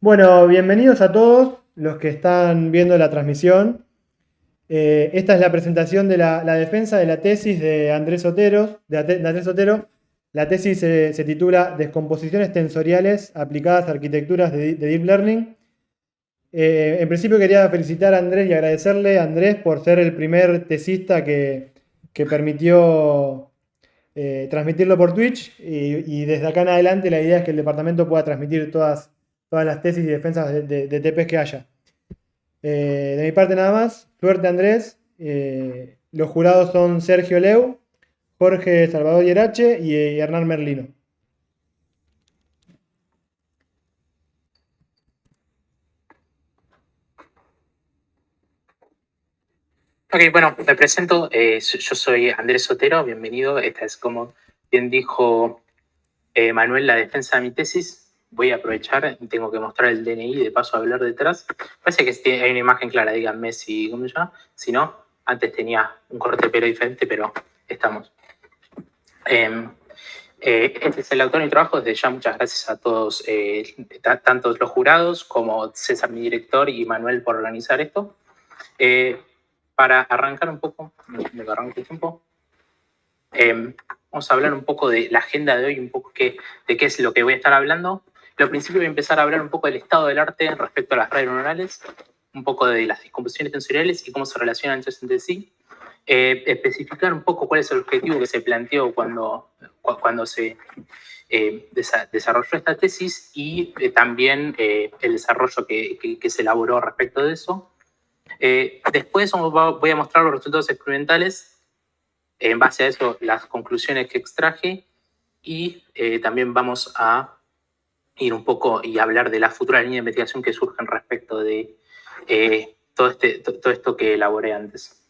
Bueno, bienvenidos a todos los que están viendo la transmisión. Esta es la presentación de la defensa de la tesis de Andrés Otero. De Andrés Otero. La tesis se titula Descomposiciones tensoriales aplicadas a arquitecturas de Deep Learning. En principio quería felicitar a Andrés y agradecerle a Andrés por ser el primer tesista que permitió transmitirlo por Twitch y desde acá en adelante la idea es que el departamento pueda transmitir todas las tesis y defensas de TPs que haya. De mi parte nada más, suerte Andrés. Los jurados son Sergio Leu, Jorge Salvador Yerache y Hernán Merlino. Ok, bueno, me presento. Yo soy Andrés Otero, bienvenido. Esta es, como bien dijo Manuel, la defensa de mi tesis. Voy a aprovechar, tengo que mostrar el DNI, de paso a hablar detrás. Parece que hay una imagen clara, díganme cómo se llama. Si no, antes tenía un corte de pelo diferente, pero estamos. Este es el autor de mi trabajo. Desde ya, muchas gracias a todos, tanto los jurados como César, mi director, y Manuel por organizar esto. Para arrancar un poco, me arranco el tiempo, vamos a hablar un poco de la agenda de hoy, un poco de qué es lo que voy a estar hablando. Al principio voy a empezar a hablar un poco del estado del arte respecto a las redes neuronales, un poco de las descomposiciones tensoriales y cómo se relacionan entre sí. Especificar un poco cuál es el objetivo que se planteó cuando se desarrolló esta tesis y también el desarrollo que se elaboró respecto de eso. Después voy a mostrar los resultados experimentales, en base a eso las conclusiones que extraje, y también vamos a ir un poco y hablar de la futura línea de investigación que surgen respecto de todo esto que elaboré antes.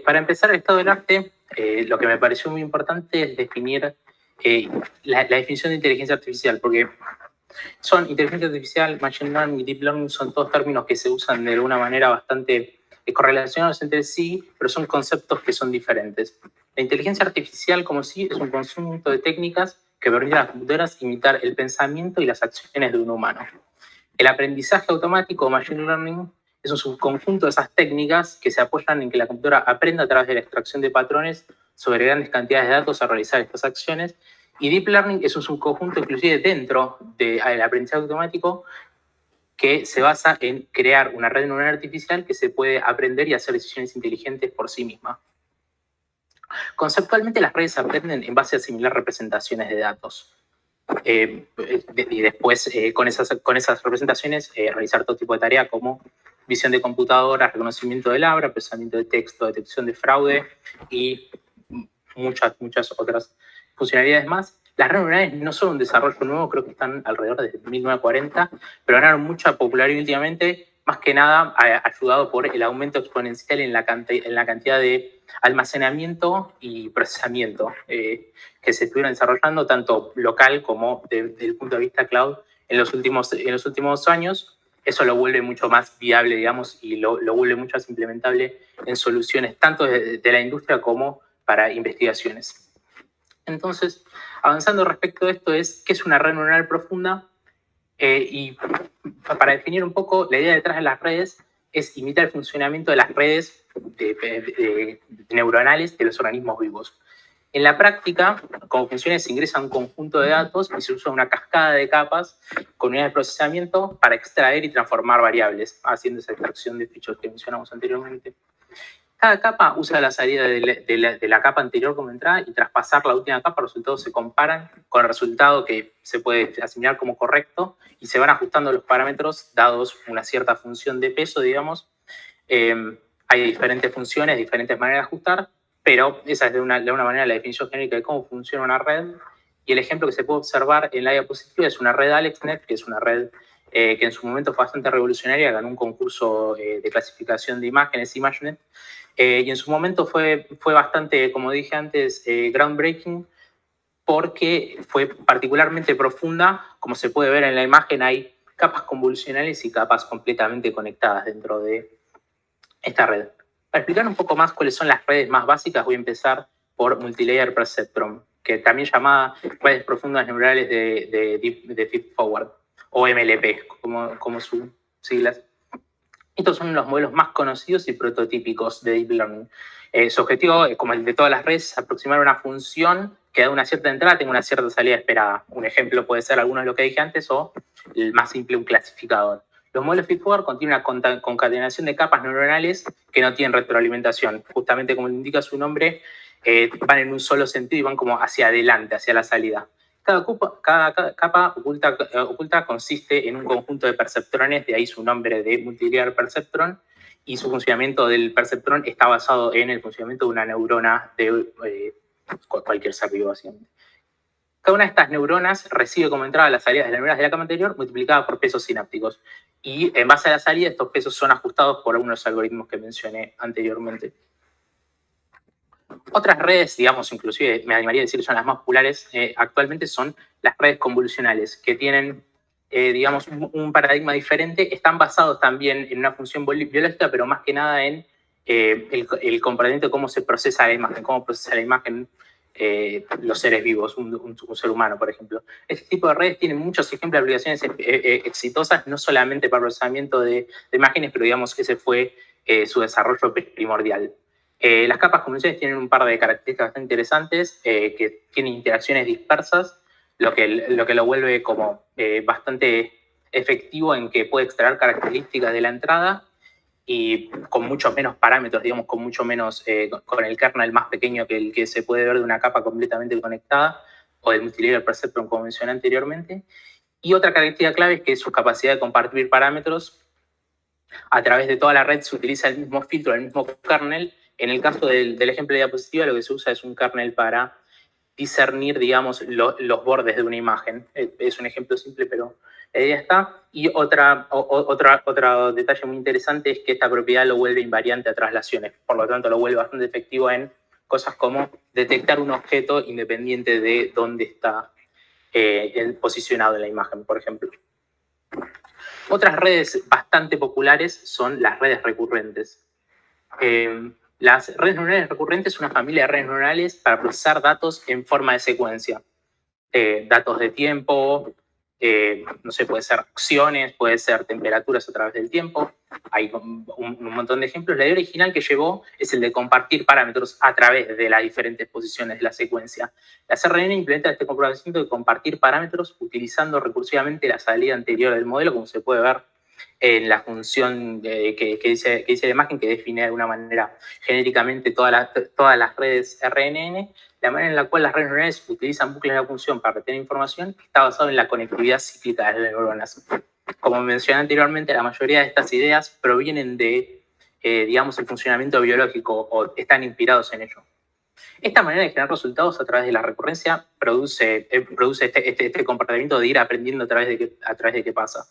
Para empezar, el estado del arte, lo que me pareció muy importante es definir la definición de inteligencia artificial, porque son inteligencia artificial, machine learning y deep learning, son todos términos que se usan de alguna manera bastante correlacionados entre sí, pero son conceptos que son diferentes. La inteligencia artificial, como sí, es un conjunto de técnicas que permiten a las computadoras imitar el pensamiento y las acciones de un humano. El aprendizaje automático o machine learning es un subconjunto de esas técnicas que se apoyan en que la computadora aprenda a través de la extracción de patrones sobre grandes cantidades de datos a realizar estas acciones. Y Deep Learning es un subconjunto, inclusive dentro del aprendizaje automático, que se basa en crear una red neuronal artificial que se puede aprender y hacer decisiones inteligentes por sí misma. Conceptualmente, las redes aprenden en base a asimilar representaciones de datos. Y después, con esas representaciones, realizar todo tipo de tareas como visión de computadora, reconocimiento del habla, procesamiento de texto, detección de fraude y muchas otras funcionalidades más. Las redes neuronales no son un desarrollo nuevo, creo que están alrededor de 1940, pero ganaron mucha popularidad últimamente, más que nada ayudado por el aumento exponencial en la cantidad de almacenamiento y procesamiento que se estuvieron desarrollando, tanto local como desde el punto de vista cloud, en los últimos años. Eso lo vuelve mucho más viable, digamos, y lo vuelve mucho más implementable en soluciones tanto de la industria como para investigaciones. Entonces, avanzando respecto a esto, ¿qué es una red neuronal profunda? Y para definir un poco, la idea detrás de las redes es imitar el funcionamiento de las redes neuronales de los organismos vivos. En la práctica, como funciona, se ingresa un conjunto de datos y se usa una cascada de capas con unidades de procesamiento para extraer y transformar variables, haciendo esa extracción de fichos que mencionamos anteriormente. Cada capa usa la salida de la capa anterior como entrada, y tras pasar la última capa, los resultados se comparan con el resultado que se puede asimilar como correcto y se van ajustando los parámetros dados una cierta función de peso, digamos. Hay diferentes funciones, diferentes maneras de ajustar, pero esa es de una manera la definición genérica de cómo funciona una red. Y el ejemplo que se puede observar en la diapositiva es una red AlexNet, que es una red que en su momento fue bastante revolucionaria, ganó un concurso de clasificación de imágenes, ImageNet, y en su momento fue bastante, como dije antes, groundbreaking, porque fue particularmente profunda. Como se puede ver en la imagen, hay capas convolucionales y capas completamente conectadas dentro de esta red. Para explicar un poco más cuáles son las redes más básicas, voy a empezar por Multilayer Perceptron, que también llamada redes profundas neuronales de Feedforward. o MLP, como sus siglas. Estos son los modelos más conocidos y prototípicos de Deep Learning. Su objetivo, como el de todas las redes, es aproximar una función que da una cierta entrada, tenga una cierta salida esperada. Un ejemplo puede ser alguno de lo que dije antes o, el más simple, un clasificador. Los modelos feedforward contienen una concatenación de capas neuronales que no tienen retroalimentación. Justamente como indica su nombre, van en un solo sentido y van como hacia adelante, hacia la salida. Cada capa oculta consiste en un conjunto de perceptrones, de ahí su nombre de multilayer perceptron, y su funcionamiento del perceptrón está basado en el funcionamiento de una neurona de cualquier ser vivo, básicamente. Cada una de estas neuronas recibe como entrada las salidas de las neuronas de la capa anterior multiplicada por pesos sinápticos. Y en base a la salida, estos pesos son ajustados por algunos algoritmos que mencioné anteriormente. Otras redes, digamos, inclusive me animaría a decir que son las más populares actualmente, son las redes convolucionales, que tienen, digamos, un paradigma diferente. Están basados también en una función biológica, pero más que nada en el comportamiento de cómo se procesa la imagen, cómo procesa la imagen los seres vivos, un ser humano, por ejemplo. Este tipo de redes tienen muchos ejemplos de aplicaciones exitosas, no solamente para procesamiento de imágenes, pero digamos que ese fue su desarrollo primordial. Las capas convolucionales tienen un par de características bastante interesantes, que tienen interacciones dispersas, lo que lo vuelve como bastante efectivo en que puede extraer características de la entrada y con muchos menos parámetros, digamos, con mucho menos, con el kernel más pequeño que el que se puede ver de una capa completamente conectada o del multilayer perceptron, como mencioné anteriormente. Y otra característica clave es que su capacidad de compartir parámetros a través de toda la red se utiliza el mismo filtro, el mismo kernel. En el caso del ejemplo de diapositiva, lo que se usa es un kernel para discernir, digamos, los bordes de una imagen. Es un ejemplo simple, pero la idea está. Y otro detalle muy interesante es que esta propiedad lo vuelve invariante a traslaciones. Por lo tanto, lo vuelve bastante efectivo en cosas como detectar un objeto independiente de dónde está posicionado en la imagen, por ejemplo. Otras redes bastante populares son las redes recurrentes. Las redes neuronales recurrentes son una familia de redes neuronales para procesar datos en forma de secuencia. Datos de tiempo, no sé, puede ser acciones, puede ser temperaturas a través del tiempo. Hay un montón de ejemplos. La idea original que llevó es el de compartir parámetros a través de las diferentes posiciones de la secuencia. La CRN implementa este comportamiento de compartir parámetros utilizando recursivamente la salida anterior del modelo, como se puede ver en la función que dice la imagen, que define de alguna manera genéricamente todas las redes RNN. La manera en la cual las redes neuronales utilizan bucles de la función para retener información está basado en la conectividad cíclica de las neuronas. Como mencioné anteriormente, la mayoría de estas ideas provienen de, digamos, el funcionamiento biológico o están inspirados en ello. Esta manera de generar resultados a través de la recurrencia produce este comportamiento de ir aprendiendo a través de qué pasa.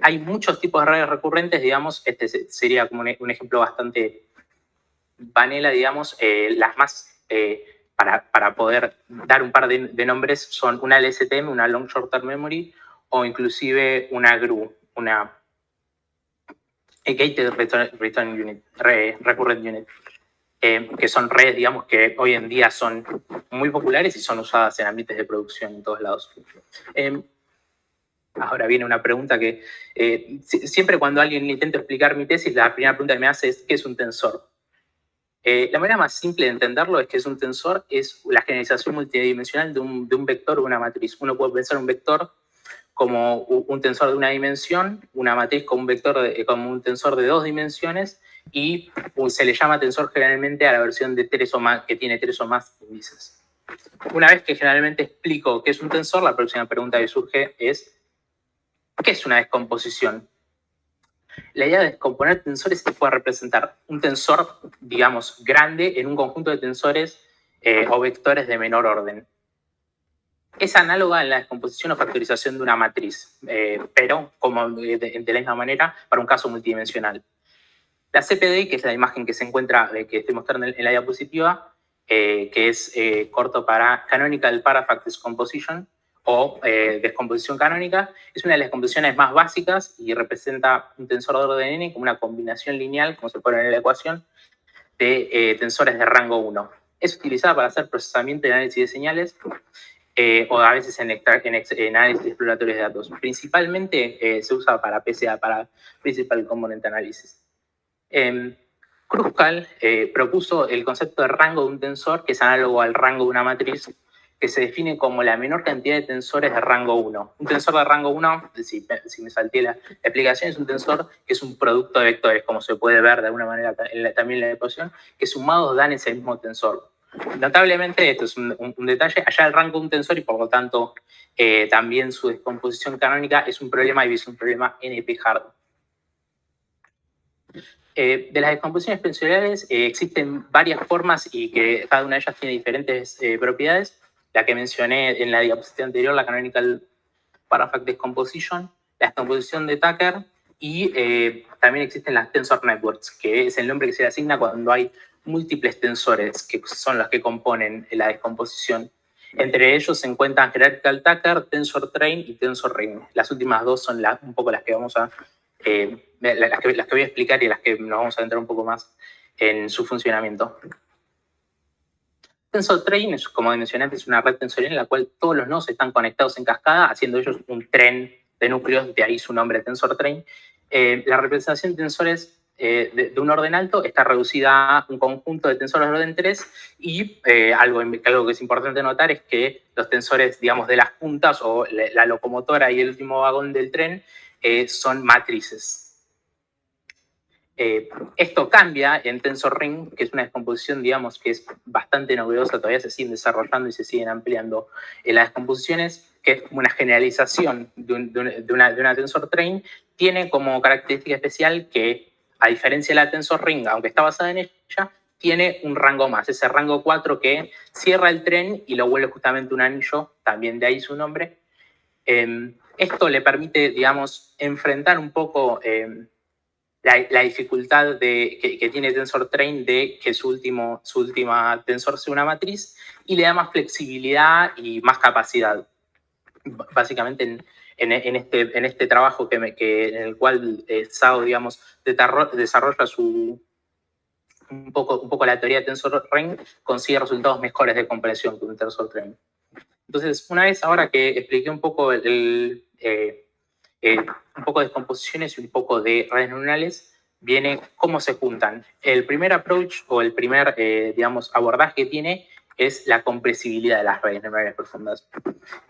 Hay muchos tipos de redes recurrentes, digamos, este sería como un ejemplo bastante vanilla, digamos. Las más, para poder dar un par de nombres, son una LSTM, una Long Short Term Memory, o inclusive una GRU, una Gated Return Unit, Recurrent Unit, que son redes, digamos, que hoy en día son muy populares y son usadas en ambientes de producción en todos lados. Ahora viene una pregunta que siempre cuando alguien intenta explicar mi tesis, la primera pregunta que me hace es ¿qué es un tensor? La manera más simple de entenderlo es que es un tensor, es la generalización multidimensional de un vector o una matriz. Uno puede pensar un vector como un tensor de una dimensión, una matriz como un tensor de dos dimensiones, y se le llama tensor generalmente a la versión de 3 o más, que tiene 3 o más índices. Una vez que generalmente explico qué es un tensor, la próxima pregunta que surge es ¿qué es una descomposición? La idea de descomponer tensores es que pueda representar un tensor, digamos, grande en un conjunto de tensores o vectores de menor orden. Es análoga en la descomposición o factorización de una matriz, pero como de la misma manera para un caso multidimensional. La CPD, que es la imagen que se encuentra, que estoy mostrando en la diapositiva, que es corto para Canonical Parafact Descomposition, o descomposición canónica, es una de las descomposiciones más básicas y representa un tensor de orden n como una combinación lineal, como se pone en la ecuación, de tensores de rango 1. Es utilizada para hacer procesamiento y análisis de señales o a veces en análisis exploratorios de datos. Principalmente se usa para PCA, para Principal Component Analysis. Kruskal propuso el concepto de rango de un tensor, que es análogo al rango de una matriz, que se define como la menor cantidad de tensores de rango 1. Un tensor de rango 1, si me salté la explicación, es un tensor que es un producto de vectores, como se puede ver de alguna manera también en la ecuación, que sumados dan ese mismo tensor. Notablemente, esto es un detalle, allá el rango de un tensor y por lo tanto también su descomposición canónica es un problema y es un problema NP-hard. De las descomposiciones tensoriales existen varias formas y que cada una de ellas tiene diferentes propiedades. La que mencioné en la diapositiva anterior, la Canonical Parafact Decomposition, la descomposición de Tucker y también existen las Tensor Networks, que es el nombre que se le asigna cuando hay múltiples tensores que son los que componen la descomposición. Entre ellos se encuentran Hierarchical Tucker, Tensor Train y Tensor Ring. Las últimas dos son un poco las que vamos a las que voy a explicar y las que nos vamos a adentrar un poco más en su funcionamiento. Tensor Train, como mencioné antes, es una red tensorial en la cual todos los nodos están conectados en cascada, haciendo ellos un tren de núcleos, de ahí su nombre Tensor Train. La representación de tensores de un orden alto está reducida a un conjunto de tensores de orden 3 y algo que es importante notar es que los tensores, digamos, de las puntas o la locomotora y el último vagón del tren son matrices. Esto cambia en Tensor Ring, que es una descomposición, digamos, que es bastante novedosa, todavía se siguen desarrollando y se siguen ampliando las descomposiciones, que es como una generalización de una Tensor Train, tiene como característica especial que, a diferencia de la Tensor Ring, aunque está basada en ella, tiene un rango más, ese rango 4 que cierra el tren y lo vuelve justamente un anillo, también de ahí su nombre. Esto le permite, digamos, enfrentar un poco la dificultad que tiene Tensor Train de que su última tensor sea una matriz y le da más flexibilidad y más capacidad. Básicamente en este trabajo en el cual SAO, digamos, desarrolla un poco la teoría de Tensor Ring, consigue resultados mejores de comprensión que un Tensor Train. Entonces, una vez ahora que expliqué un poco un poco de descomposiciones y un poco de redes neuronales, viene cómo se juntan. El primer approach o el primer, digamos, abordaje que tiene es la compresibilidad de las redes neuronales profundas.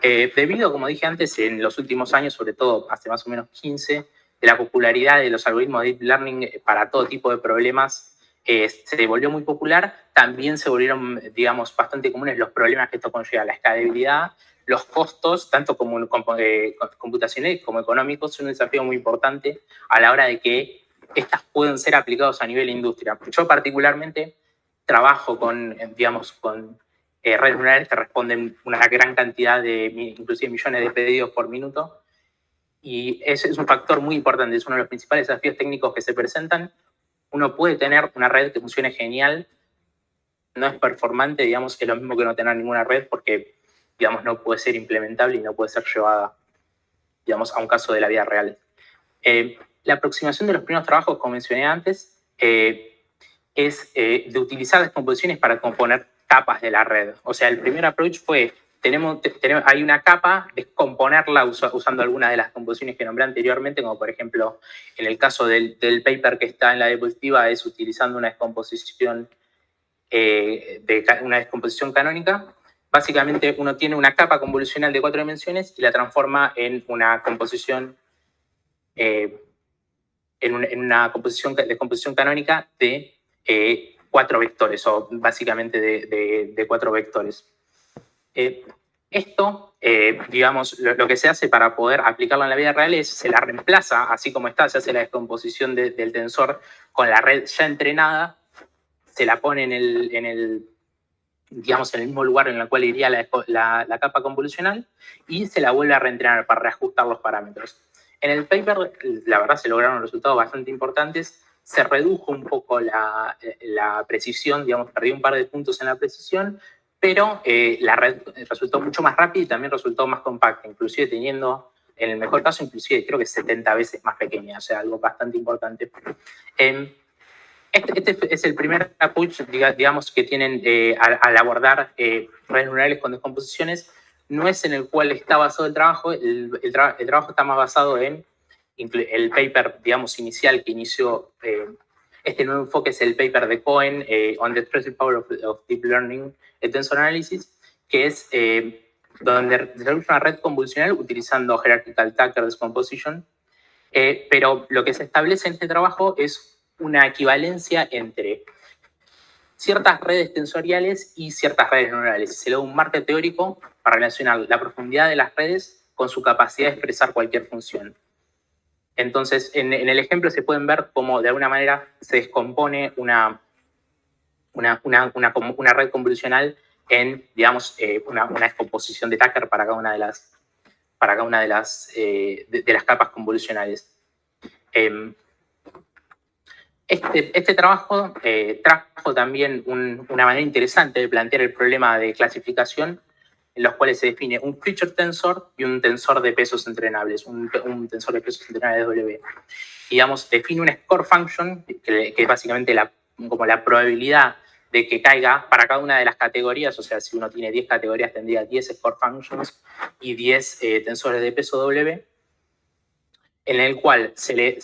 Debido, como dije antes, en los últimos años, sobre todo hace más o menos 15, de la popularidad de los algoritmos de Deep Learning para todo tipo de problemas, se volvió muy popular. También se volvieron, digamos, bastante comunes los problemas que esto conlleva, la escalabilidad, los costos, tanto computacionales como económicos, son un desafío muy importante a la hora de que estas pueden ser aplicados a nivel industria. Yo particularmente trabajo con redes neuronales que responden una gran cantidad de, inclusive millones de pedidos por minuto, y ese es un factor muy importante, es uno de los principales desafíos técnicos que se presentan. Uno puede tener una red que funcione genial, no es performante, digamos, es lo mismo que no tener ninguna red porque, digamos, no puede ser implementable y no puede ser llevada, digamos, a un caso de la vida real. La aproximación de los primeros trabajos, como mencioné antes, es de utilizar descomposiciones para componer capas de la red. O sea, el primer approach fue, hay una capa, descomponerla usando algunas de las composiciones que nombré anteriormente, como por ejemplo, en el caso del paper que está en la diapositiva, es utilizando una descomposición canónica. Básicamente uno tiene una capa convolucional de 4 dimensiones y la transforma en una composición descomposición canónica de 4 vectores, o básicamente de 4 vectores. Esto, digamos, lo que se hace para poder aplicarlo en la vida real es, se la reemplaza, así como está, se hace la descomposición del tensor con la red ya entrenada, se la pone en el mismo lugar en el cual iría la capa convolucional y se la vuelve a reentrenar para reajustar los parámetros. En el paper, la verdad, se lograron resultados bastante importantes. Se redujo un poco la precisión, digamos, perdió un par de puntos en la precisión, pero la red resultó mucho más rápida y también resultó más compacta, inclusive teniendo, en el mejor caso, inclusive creo que 70 veces más pequeña, o sea, algo bastante importante. Este es el primer approach, digamos, que tienen al abordar redes neuronales con descomposiciones. no es en el cual está basado el trabajo. El trabajo está más basado en el paper, digamos, inicial que inició. Este nuevo enfoque es el paper de Cohen, On the Expressive Power of Deep Learning Tensor Analysis, que es donde desarrolla una red convolucional utilizando Hierarchical Tucker Decomposition. Pero lo que se establece en este trabajo es una equivalencia entre ciertas redes tensoriales y ciertas redes neuronales. Se le da un marco teórico para relacionar la profundidad de las redes con su capacidad de expresar cualquier función. Entonces, en el ejemplo se pueden ver cómo de alguna manera se descompone una red convolucional en, digamos, una descomposición de Tucker para cada una de las capas convolucionales. Este trabajo trajo también una manera interesante de plantear el problema de clasificación, en los cuales se define un feature tensor y un tensor de pesos entrenables, un tensor de pesos entrenables W. Digamos, define una score function, que es básicamente como la probabilidad de que caiga para cada una de las categorías. O sea, si uno tiene 10 categorías, tendría 10 score functions y 10 tensores de peso W, en el cual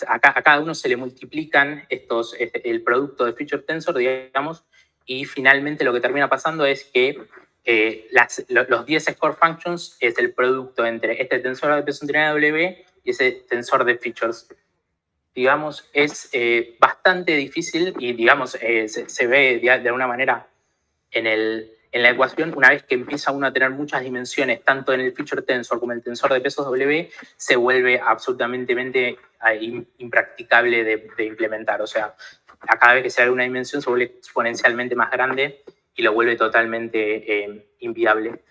a cada uno se le multiplican el producto de feature tensor, digamos, y finalmente lo que termina pasando es que los 10 score functions es el producto entre este tensor de peso entrenado W y ese tensor de features. Digamos, es bastante difícil y, digamos, se ve de alguna manera en la ecuación. Una vez que empieza uno a tener muchas dimensiones, tanto en el feature tensor como en el tensor de pesos W, se vuelve absolutamente impracticable de implementar. O sea, a cada vez que se da una dimensión se vuelve exponencialmente más grande y lo vuelve totalmente inviable.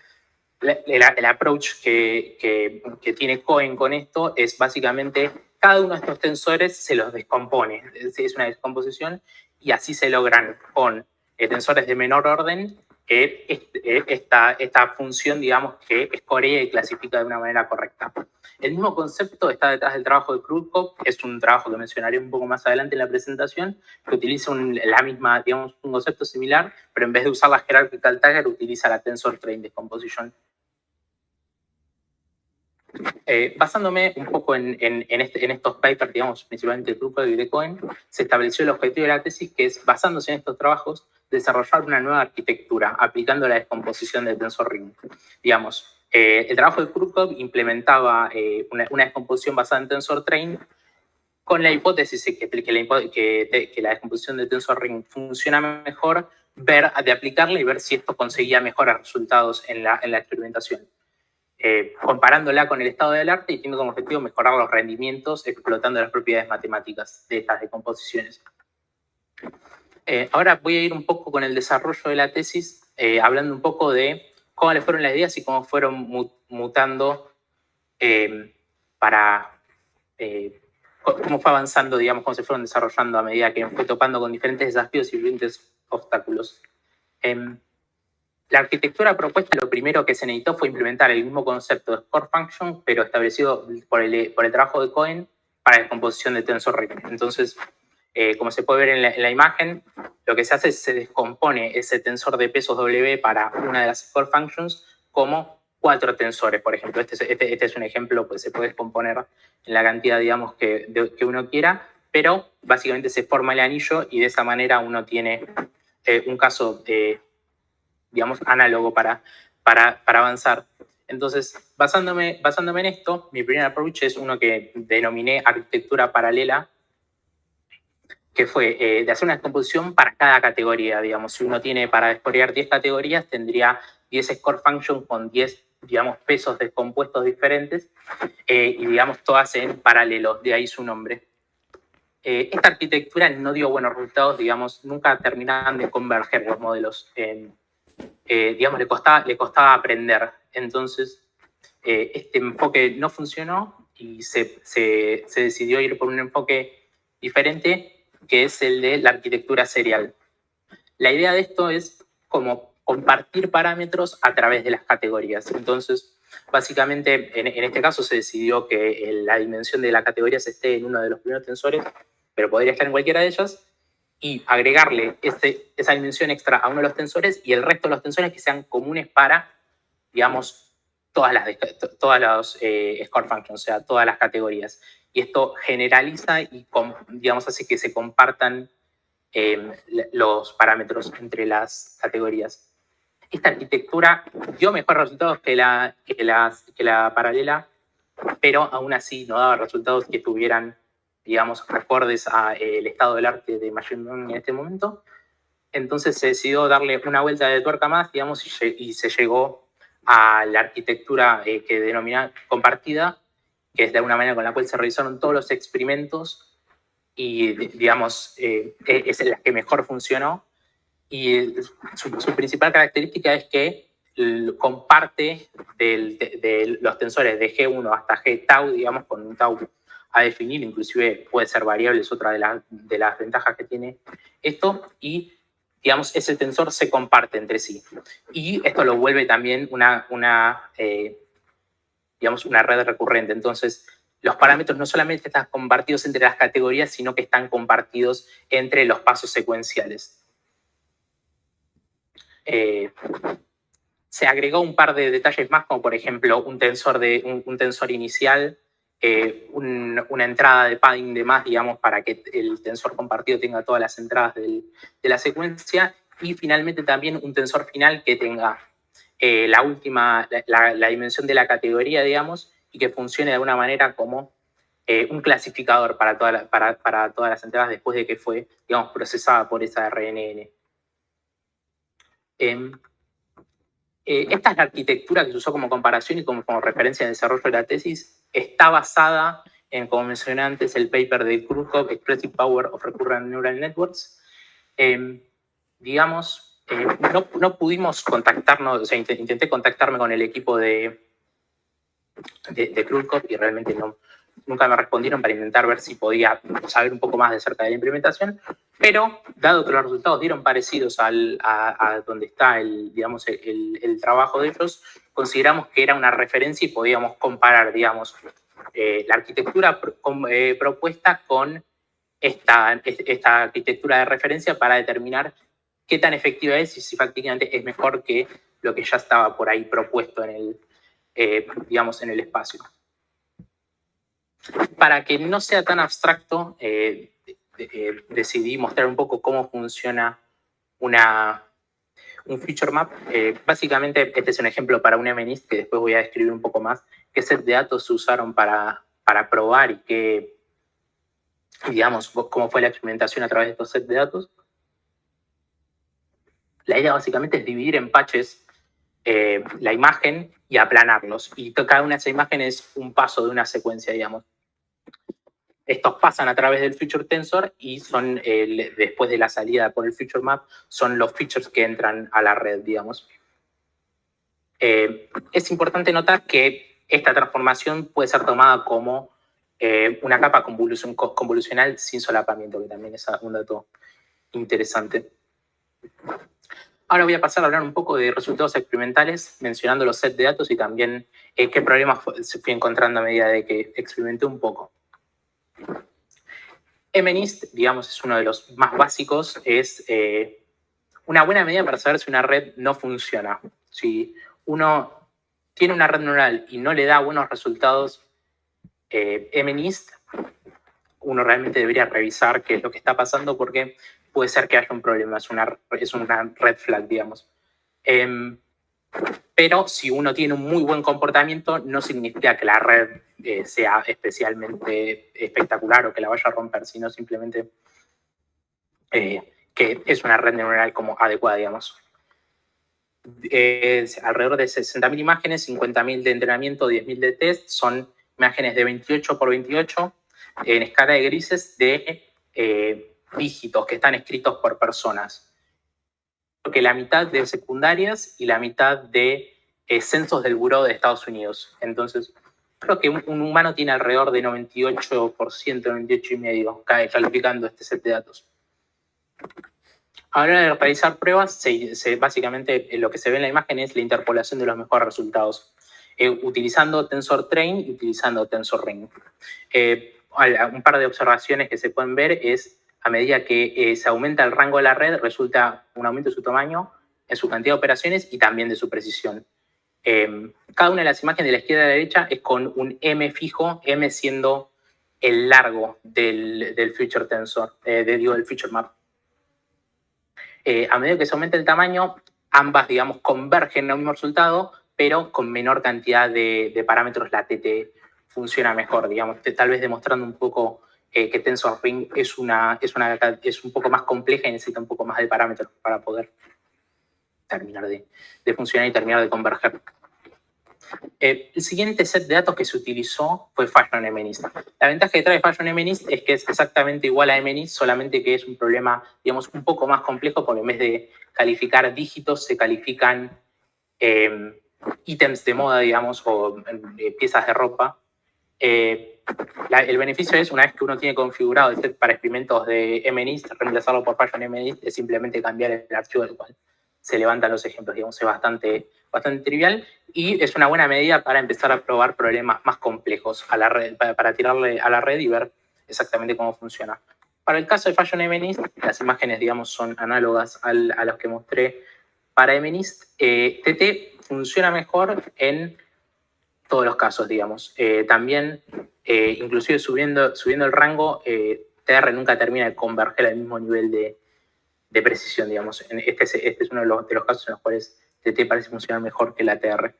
El approach que tiene Cohen con esto es básicamente cada uno de estos tensores se los descompone. Es una descomposición y así se logran con tensores de menor orden esta función, digamos, que escorea y clasifica de una manera correcta. El mismo concepto está detrás del trabajo de Krugkopf. Es un trabajo que mencionaré un poco más adelante en la presentación, que utiliza la misma, digamos, un concepto similar, pero en vez de usar la Hierarchical Tucker, utiliza la Tensor Train Decomposition. Basándome un poco en estos papers, digamos, principalmente de Krugkopf y de Cohen, se estableció el objetivo de la tesis, que es, basándose en estos trabajos, desarrollar una nueva arquitectura aplicando la descomposición del tensor ring. Digamos, el trabajo de Krugkopf implementaba una descomposición basada en tensor train con la hipótesis que la descomposición del tensor ring funciona mejor, de aplicarla y ver si esto conseguía mejores resultados en la experimentación. Comparándola con el estado del arte y teniendo como objetivo mejorar los rendimientos explotando las propiedades matemáticas de estas decomposiciones. Ahora voy a ir un poco con el desarrollo de la tesis, hablando un poco de cómo le fueron las ideas y cómo fueron mutando cómo fue avanzando, digamos, cómo se fueron desarrollando a medida que fue topando con diferentes desafíos y diferentes obstáculos. La arquitectura propuesta, lo primero que se necesitó fue implementar el mismo concepto de score function, pero establecido por el trabajo de Cohen para la descomposición de tensor ring. Entonces, como se puede ver en la imagen, lo que se hace es se descompone ese tensor de pesos W para una de las score functions como 4 tensores, por ejemplo. Este es un ejemplo, pues se puede descomponer en la cantidad, digamos, que uno quiera, pero básicamente se forma el anillo y de esa manera uno tiene un caso digamos, análogo para avanzar. Entonces, basándome en esto, mi primer approach es uno que denominé arquitectura paralela, que fue de hacer una descomposición para cada categoría. Digamos, si uno tiene para descomponer 10 categorías, tendría 10 score functions con 10, digamos, pesos descompuestos diferentes y, digamos, todas en paralelo, de ahí su nombre. Esta arquitectura no dio buenos resultados, digamos, nunca terminaban de converger los modelos. Digamos, le costaba aprender. Entonces, este enfoque no funcionó y se decidió ir por un enfoque diferente, que es el de la arquitectura serial. La idea de esto es como compartir parámetros a través de las categorías. Entonces, básicamente, en este caso se decidió que la dimensión de la categoría esté en uno de los primeros tensores, pero podría estar en cualquiera de ellas, y agregarle esa dimensión extra a uno de los tensores y el resto de los tensores que sean comunes para, digamos, todas los score functions, o sea, todas las categorías. Y esto generaliza y, digamos, hace que se compartan los parámetros entre las categorías. Esta arquitectura dio mejores resultados que la paralela, pero aún así no daba resultados que tuvieran, digamos, acordes al estado del arte de Machine Learning en este momento. Entonces se decidió darle una vuelta de tuerca más, digamos, y se llegó a la arquitectura que denomina compartida, que es de alguna manera con la cual se realizaron todos los experimentos y, digamos, es la que mejor funcionó. Y su principal característica es que comparte de los tensores de G1 hasta G tau, digamos, con un tau a definir, inclusive puede ser variable, es otra de las ventajas que tiene esto, y digamos, ese tensor se comparte entre sí. Y esto lo vuelve también digamos, una red recurrente. Entonces, los parámetros no solamente están compartidos entre las categorías, sino que están compartidos entre los pasos secuenciales. Se agregó un par de detalles más, como por ejemplo un tensor inicial, una entrada de padding de más, digamos, para que el tensor compartido tenga todas las entradas de la secuencia, y finalmente también un tensor final que tenga la dimensión de la categoría, digamos, y que funcione de alguna manera como un clasificador para todas las entradas después de que fue, digamos, procesada por esa RNN. Esta es la arquitectura que se usó como comparación y como referencia en el desarrollo de la tesis. Está basada en, como mencioné antes, el paper de Krugov, Expressive Power of Recurrent Neural Networks. Digamos, no pudimos contactarnos, o sea, intenté contactarme con el equipo de Krugov y realmente nunca me respondieron para intentar ver si podía saber un poco más de acerca de la implementación, pero dado que los resultados dieron parecidos a donde está digamos, el trabajo de ellos, consideramos que era una referencia y podíamos comparar, digamos, la arquitectura propuesta con esta arquitectura de referencia para determinar qué tan efectiva es y si prácticamente es mejor que lo que ya estaba por ahí propuesto digamos, en el espacio. Para que no sea tan abstracto, decidí mostrar un poco cómo funciona un feature map. Básicamente, este es un ejemplo para un MNIST que después voy a describir un poco más qué set de datos se usaron para probar y digamos, cómo fue la experimentación a través de estos sets de datos. La idea básicamente es dividir en patches la imagen y aplanarlos. Y cada una de esas imágenes es un paso de una secuencia, digamos. Estos pasan a través del feature tensor y son, después de la salida por el feature map, son los features que entran a la red, digamos. Es importante notar que esta transformación puede ser tomada como una capa convolucional sin solapamiento, que también es un dato interesante. Ahora voy a pasar a hablar un poco de resultados experimentales, mencionando los sets de datos y también qué problemas se fui encontrando a medida de que experimenté un poco. MNIST, digamos, es uno de los más básicos, es una buena medida para saber si una red no funciona. Si uno tiene una red neural y no le da buenos resultados MNIST, uno realmente debería revisar qué es lo que está pasando porque puede ser que haya un problema, es una red flag, digamos. Pero si uno tiene un muy buen comportamiento, no significa que la red sea especialmente espectacular o que la vaya a romper, sino simplemente que es una red neuronal como adecuada, digamos. Alrededor de 60.000 imágenes, 50.000 de entrenamiento, 10.000 de test, son imágenes de 28 por 28 en escala de grises de dígitos que están escritos por personas. Porque la mitad de secundarias y la mitad de censos del Buró de Estados Unidos. Entonces, creo que un humano tiene alrededor de 98%, 98,5%, calificando este set de datos. A la hora de realizar pruebas, básicamente lo que se ve en la imagen es la interpolación de los mejores resultados, utilizando TensorTrain y utilizando TensorRing. Un par de observaciones que se pueden ver es, a medida que se aumenta el rango de la red, resulta un aumento de su tamaño, en su cantidad de operaciones y también de su precisión. Cada una de las imágenes de la izquierda a la derecha es con un m fijo, m siendo el largo del feature tensor, del feature map. A medida que se aumenta el tamaño, ambas, digamos, convergen en el mismo resultado, pero con menor cantidad de parámetros la TT funciona mejor, digamos, tal vez demostrando un poco que TensorRing es un poco más compleja y necesita un poco más de parámetros para poder terminar de funcionar y terminar de converger. El siguiente set de datos que se utilizó fue Fashion MNIST. La ventaja que trae Fashion MNIST es que es exactamente igual a MNIST, solamente que es un problema, digamos, un poco más complejo, porque en vez de calificar dígitos, se califican ítems de moda, digamos, o piezas de ropa. El beneficio es, una vez que uno tiene configurado el set para experimentos de MNIST, reemplazarlo por Fashion MNIST es simplemente cambiar el archivo del cual se levantan los ejemplos, digamos, es bastante trivial y es una buena medida para empezar a probar problemas más complejos a la red, para tirarle a la red y ver exactamente cómo funciona. Para el caso de Fashion MNIST, las imágenes, digamos, son análogas a los que mostré para MNIST. TT funciona mejor en todos los casos, digamos. También, inclusive subiendo el rango, TR nunca termina de converger al mismo nivel de precisión, digamos. Este es uno de los casos en los cuales TT parece funcionar mejor que la TR.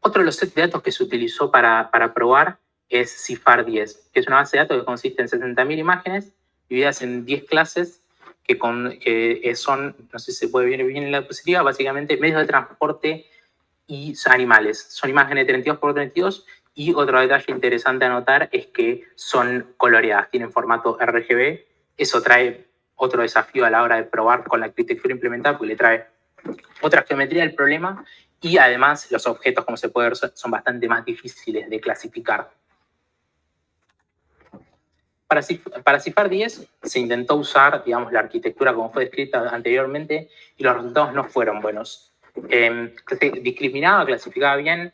Otro de los sets de datos que se utilizó para probar es CIFAR10, que es una base de datos que consiste en 60.000 imágenes divididas en 10 clases que son, no sé si se puede ver bien en la diapositiva, básicamente medios de transporte y animales. Son imágenes de 32 por 32 y otro detalle interesante a notar es que son coloreadas, tienen formato RGB. Eso trae otro desafío a la hora de probar con la arquitectura implementada, porque le trae otra geometría al problema y además los objetos, como se puede ver, son bastante más difíciles de clasificar. Para CIFAR10 se intentó usar, digamos, la arquitectura como fue descrita anteriormente y los resultados no fueron buenos. Discriminaba, clasificaba bien,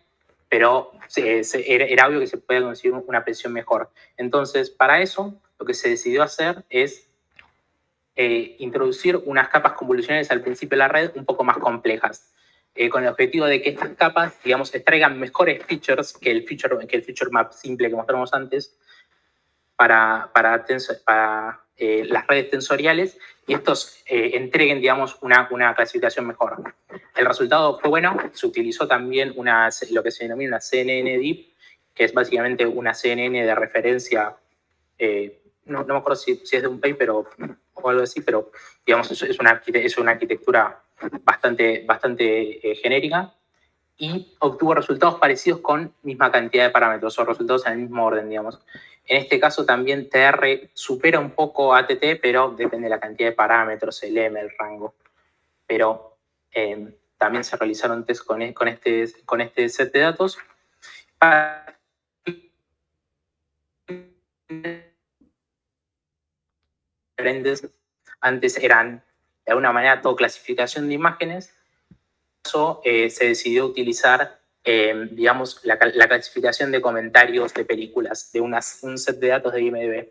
pero era obvio que se podía conseguir una precisión mejor. Entonces, para eso, lo que se decidió hacer es introducir unas capas convolucionales al principio de la red un poco más complejas, con el objetivo de que estas capas, digamos, extraigan mejores features que el feature map simple que mostramos antes para las redes tensoriales y estos entreguen, digamos, una clasificación mejor. El resultado fue bueno. Se utilizó también lo que se denomina una CNN Deep, que es básicamente una CNN de referencia. No me acuerdo si es de un paper o algo así, pero digamos, es una arquitectura bastante genérica y obtuvo resultados parecidos con misma cantidad de parámetros o resultados en el mismo orden, digamos. En este caso también TR supera un poco a TT, pero depende de la cantidad de parámetros, el M, el rango. Pero también se realizaron test con este set de datos. Antes eran de alguna manera todo clasificación de imágenes. Se decidió utilizar, digamos, la clasificación de comentarios de películas de un set de datos de IMDb.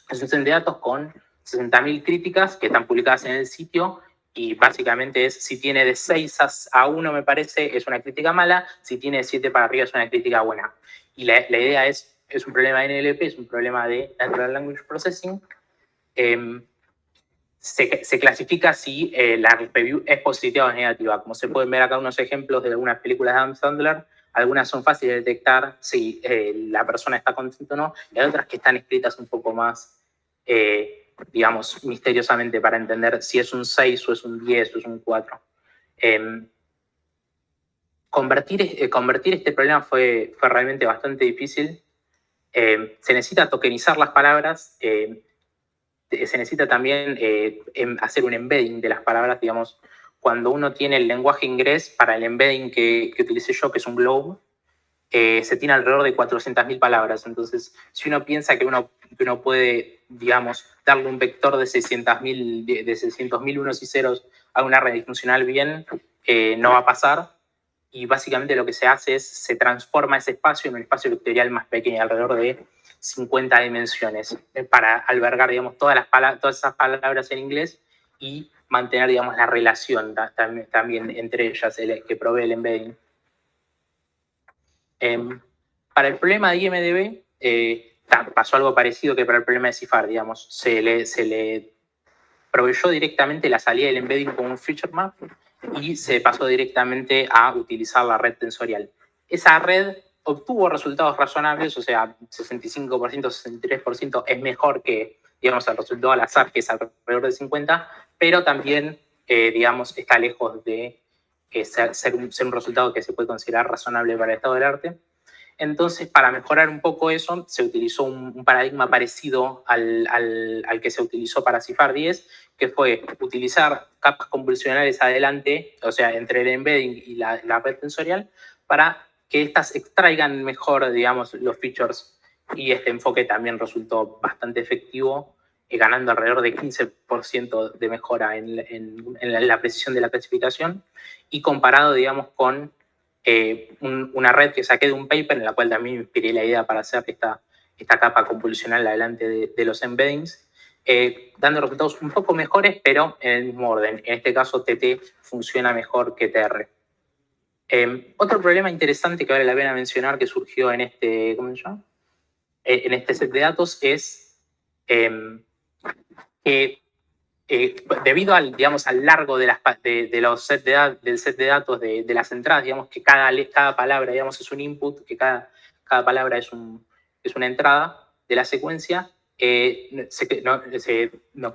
Es un set de datos con 60.000 críticas que están publicadas en el sitio y básicamente es, si tiene de 6 a 1, me parece, es una crítica mala, si tiene de 7 para arriba es una crítica buena. Y la idea es un problema de NLP, es un problema de Natural Language Processing. Se clasifica si la review es positiva o negativa. Como se pueden ver acá unos ejemplos de algunas películas de Adam Sandler, algunas son fáciles de detectar si la persona está contenta o no, y hay otras que están escritas un poco más, digamos, misteriosamente para entender si es un 6 o es un 10 o es un 4. Convertir este problema fue realmente bastante difícil. Se necesita tokenizar las palabras, se necesita también hacer un embedding de las palabras, digamos, cuando uno tiene el lenguaje inglés, para el embedding que utilicé yo, que es un globe, se tiene alrededor de 400.000 palabras. Entonces, si uno piensa que uno puede, digamos, darle un vector de 600.000 unos y ceros a una red funcional bien, no va a pasar. Y básicamente lo que se hace es, se transforma ese espacio en un espacio vectorial más pequeño, alrededor de 50 dimensiones, para albergar, digamos, todas esas palabras en inglés y mantener, digamos, la relación también entre ellas, que provee el embedding. Para el problema de IMDb, pasó algo parecido que para el problema de CIFAR, digamos. Se le proveyó directamente la salida del embedding como un feature map y se pasó directamente a utilizar la red tensorial. Esa red obtuvo resultados razonables, o sea, 65%, 63% es mejor que, digamos, el resultado al azar, que es alrededor de 50%, pero también, digamos, está lejos de ser un resultado que se puede considerar razonable para el estado del arte. Entonces, para mejorar un poco eso, se utilizó un paradigma parecido al que se utilizó para CIFAR 10, que fue utilizar capas convolucionales adelante, o sea, entre el embedding y la red tensorial, para que éstas extraigan mejor, digamos, los features. Y este enfoque también resultó bastante efectivo, ganando alrededor de 15% de mejora en la precisión de la clasificación, y comparado, digamos, con una red que saqué de un paper en la cual también me inspiré la idea para hacer esta capa convolucional adelante de los embeddings, dando resultados un poco mejores, pero en el mismo orden. En este caso, TT funciona mejor que TR. Otro problema interesante que vale la pena mencionar que surgió en este, ¿cómo se llama? En este set de datos es que debido al, digamos, al largo del set de datos de las entradas, digamos que cada palabra, digamos, es un input, que cada palabra es una entrada de la secuencia, nos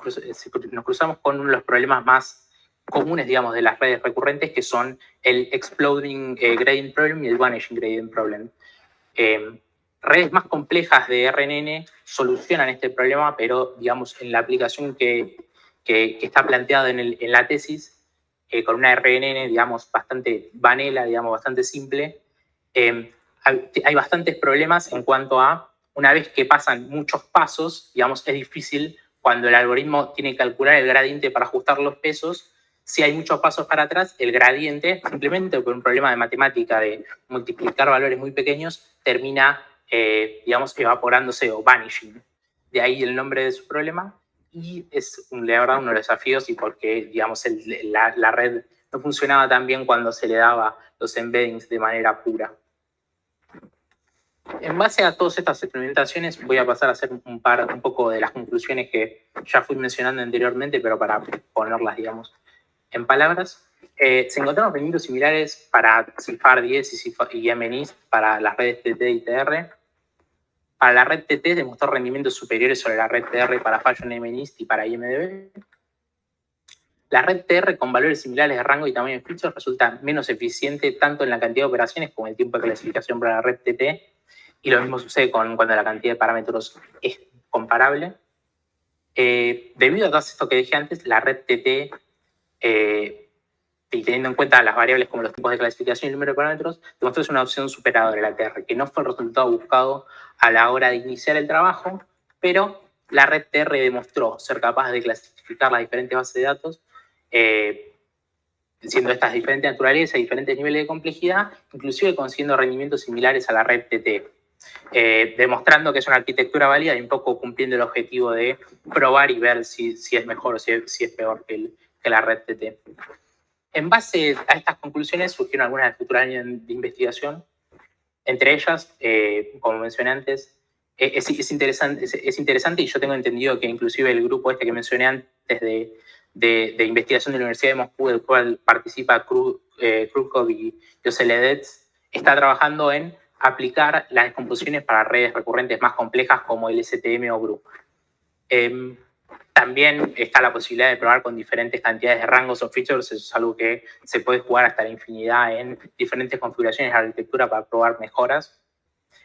cruzamos con uno de los problemas más comunes, digamos, de las redes recurrentes, que son el Exploding Gradient Problem y el Vanishing Gradient Problem. Redes más complejas de RNN solucionan este problema, pero, digamos, en la aplicación que está planteada en la tesis, con una RNN, digamos, bastante vanilla, digamos, bastante simple, hay bastantes problemas en cuanto a, una vez que pasan muchos pasos, digamos, es difícil cuando el algoritmo tiene que calcular el gradiente para ajustar los pesos. Si hay muchos pasos para atrás, el gradiente, simplemente por un problema de matemática de multiplicar valores muy pequeños, termina, digamos, evaporándose o vanishing. De ahí el nombre de su problema. Y es, la verdad, uno de los desafíos, y porque, digamos, la red no funcionaba tan bien cuando se le daba los embeddings de manera pura. En base a todas estas experimentaciones, voy a pasar a hacer un poco de las conclusiones que ya fui mencionando anteriormente, pero para ponerlas, digamos, en palabras. Se encontraron rendimientos similares para CIFAR 10 y MNIST para las redes TT y TR. Para la red TT demostró rendimientos superiores sobre la red TR para Fashion MNIST y para IMDb. La red TR con valores similares de rango y tamaño de features resulta menos eficiente tanto en la cantidad de operaciones como en el tiempo de clasificación para la red TT. Y lo mismo sucede cuando la cantidad de parámetros es comparable. Debido a todo esto que dije antes, la red TT, y teniendo en cuenta las variables como los tiempos de clasificación y el número de parámetros, demostró ser una opción superadora de la TR, que no fue el resultado buscado a la hora de iniciar el trabajo, pero la red TR demostró ser capaz de clasificar las diferentes bases de datos, siendo estas diferentes naturalezas y diferentes niveles de complejidad, inclusive consiguiendo rendimientos similares a la red TT. Demostrando que es una arquitectura válida y un poco cumpliendo el objetivo de probar y ver si es mejor o si es peor que la red TT. En base a estas conclusiones surgieron algunas de futuras líneas de investigación. Entre ellas, como mencioné antes, es interesante, y yo tengo entendido que inclusive el grupo este que mencioné antes de investigación de la Universidad de Moscú, del cual participa Krukov y Yoseledets, está trabajando en aplicar las descomposiciones para redes recurrentes más complejas como el STM o GRU. También está la posibilidad de probar con diferentes cantidades de rangos o features. Eso es algo que se puede jugar hasta la infinidad en diferentes configuraciones de la arquitectura para probar mejoras.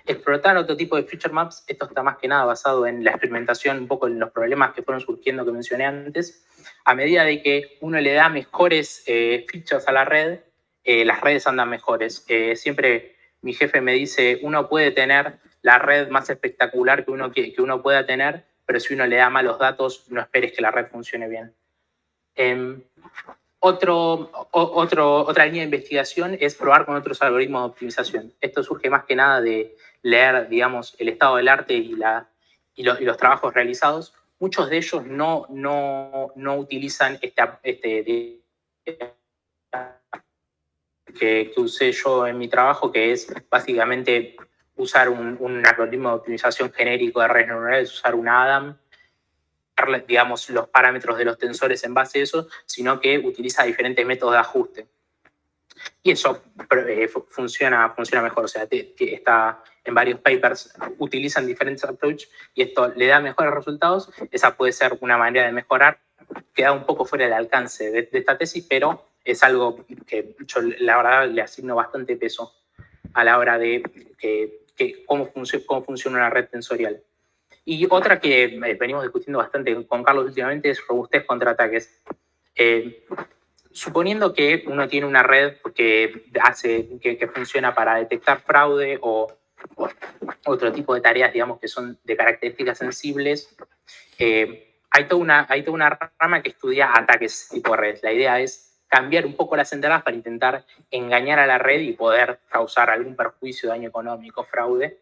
Explotar otro tipo de feature maps, esto está más que nada basado en la experimentación, un poco en los problemas que fueron surgiendo que mencioné antes. A medida de que uno le da mejores features a la red, las redes andan mejores. Siempre mi jefe me dice, uno puede tener la red más espectacular que uno pueda tener, pero si uno le da malos datos, no esperes que la red funcione bien. Otra línea de investigación es probar con otros algoritmos de optimización. Esto surge más que nada de leer, digamos, el estado del arte y los trabajos realizados. muchos de ellos no utilizan que usé yo en mi trabajo, que es básicamente usar un algoritmo de optimización genérico de redes neuronales, usar un ADAM, digamos, los parámetros de los tensores en base a eso, sino que utiliza diferentes métodos de ajuste. Y eso funciona mejor, o sea, que está en varios papers, utilizan diferentes approaches y esto le da mejores resultados. Esa puede ser una manera de mejorar. Queda un poco fuera del alcance de esta tesis, pero es algo que yo la verdad le asigno bastante peso a la hora de cómo funciona una red tensorial. Y otra que venimos discutiendo bastante con Carlos últimamente es robustez contra ataques. Suponiendo que uno tiene una red que funciona para detectar fraude o otro tipo de tareas, digamos, que son de características sensibles, hay toda una rama que estudia ataques tipo redes. La idea es cambiar un poco las entradas para intentar engañar a la red y poder causar algún perjuicio, daño económico, fraude.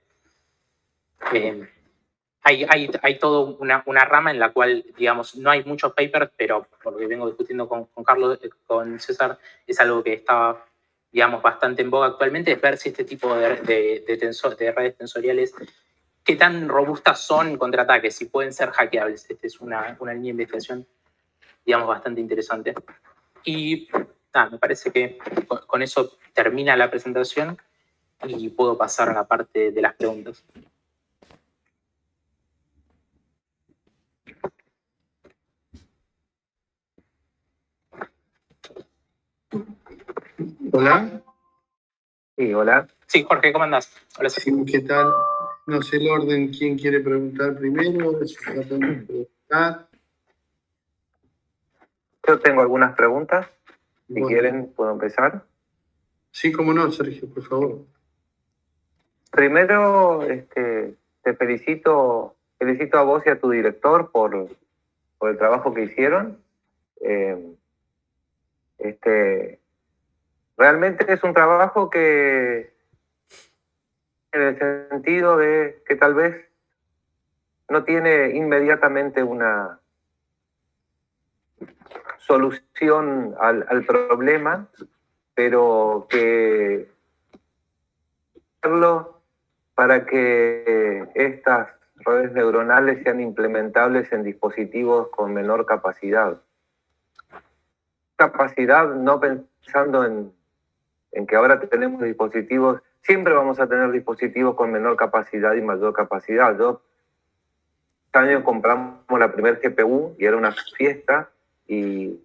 Hay toda una rama en la cual, digamos, no hay muchos papers, pero por lo que vengo discutiendo con Carlos, con César, es algo que está, digamos, bastante en boga actualmente, es ver si este tipo de redes tensoriales, qué tan robustas son contra ataques, si pueden ser hackeables. Esta es una línea de investigación, digamos, bastante interesante. Y nada, me parece que con eso termina la presentación y puedo pasar a la parte de las preguntas. Hola. Sí, hola. Sí, Jorge, ¿cómo andás? Hola, Sí, ¿qué tal? No sé el orden, ¿quién quiere preguntar primero? Preguntar. Yo tengo algunas preguntas. Si Bueno. quieren, puedo empezar. Sí, cómo no, Sergio, por favor. Primero, te felicito a vos y a tu director por el trabajo que hicieron. Realmente es un trabajo que, en el sentido de que tal vez no tiene inmediatamente una solución al problema, pero que hacerlo para que estas redes neuronales sean implementables en dispositivos con menor capacidad. Capacidad, no pensando en que ahora tenemos dispositivos, siempre vamos a tener dispositivos con menor capacidad y mayor capacidad. Este año compramos la primer GPU y era una fiesta, y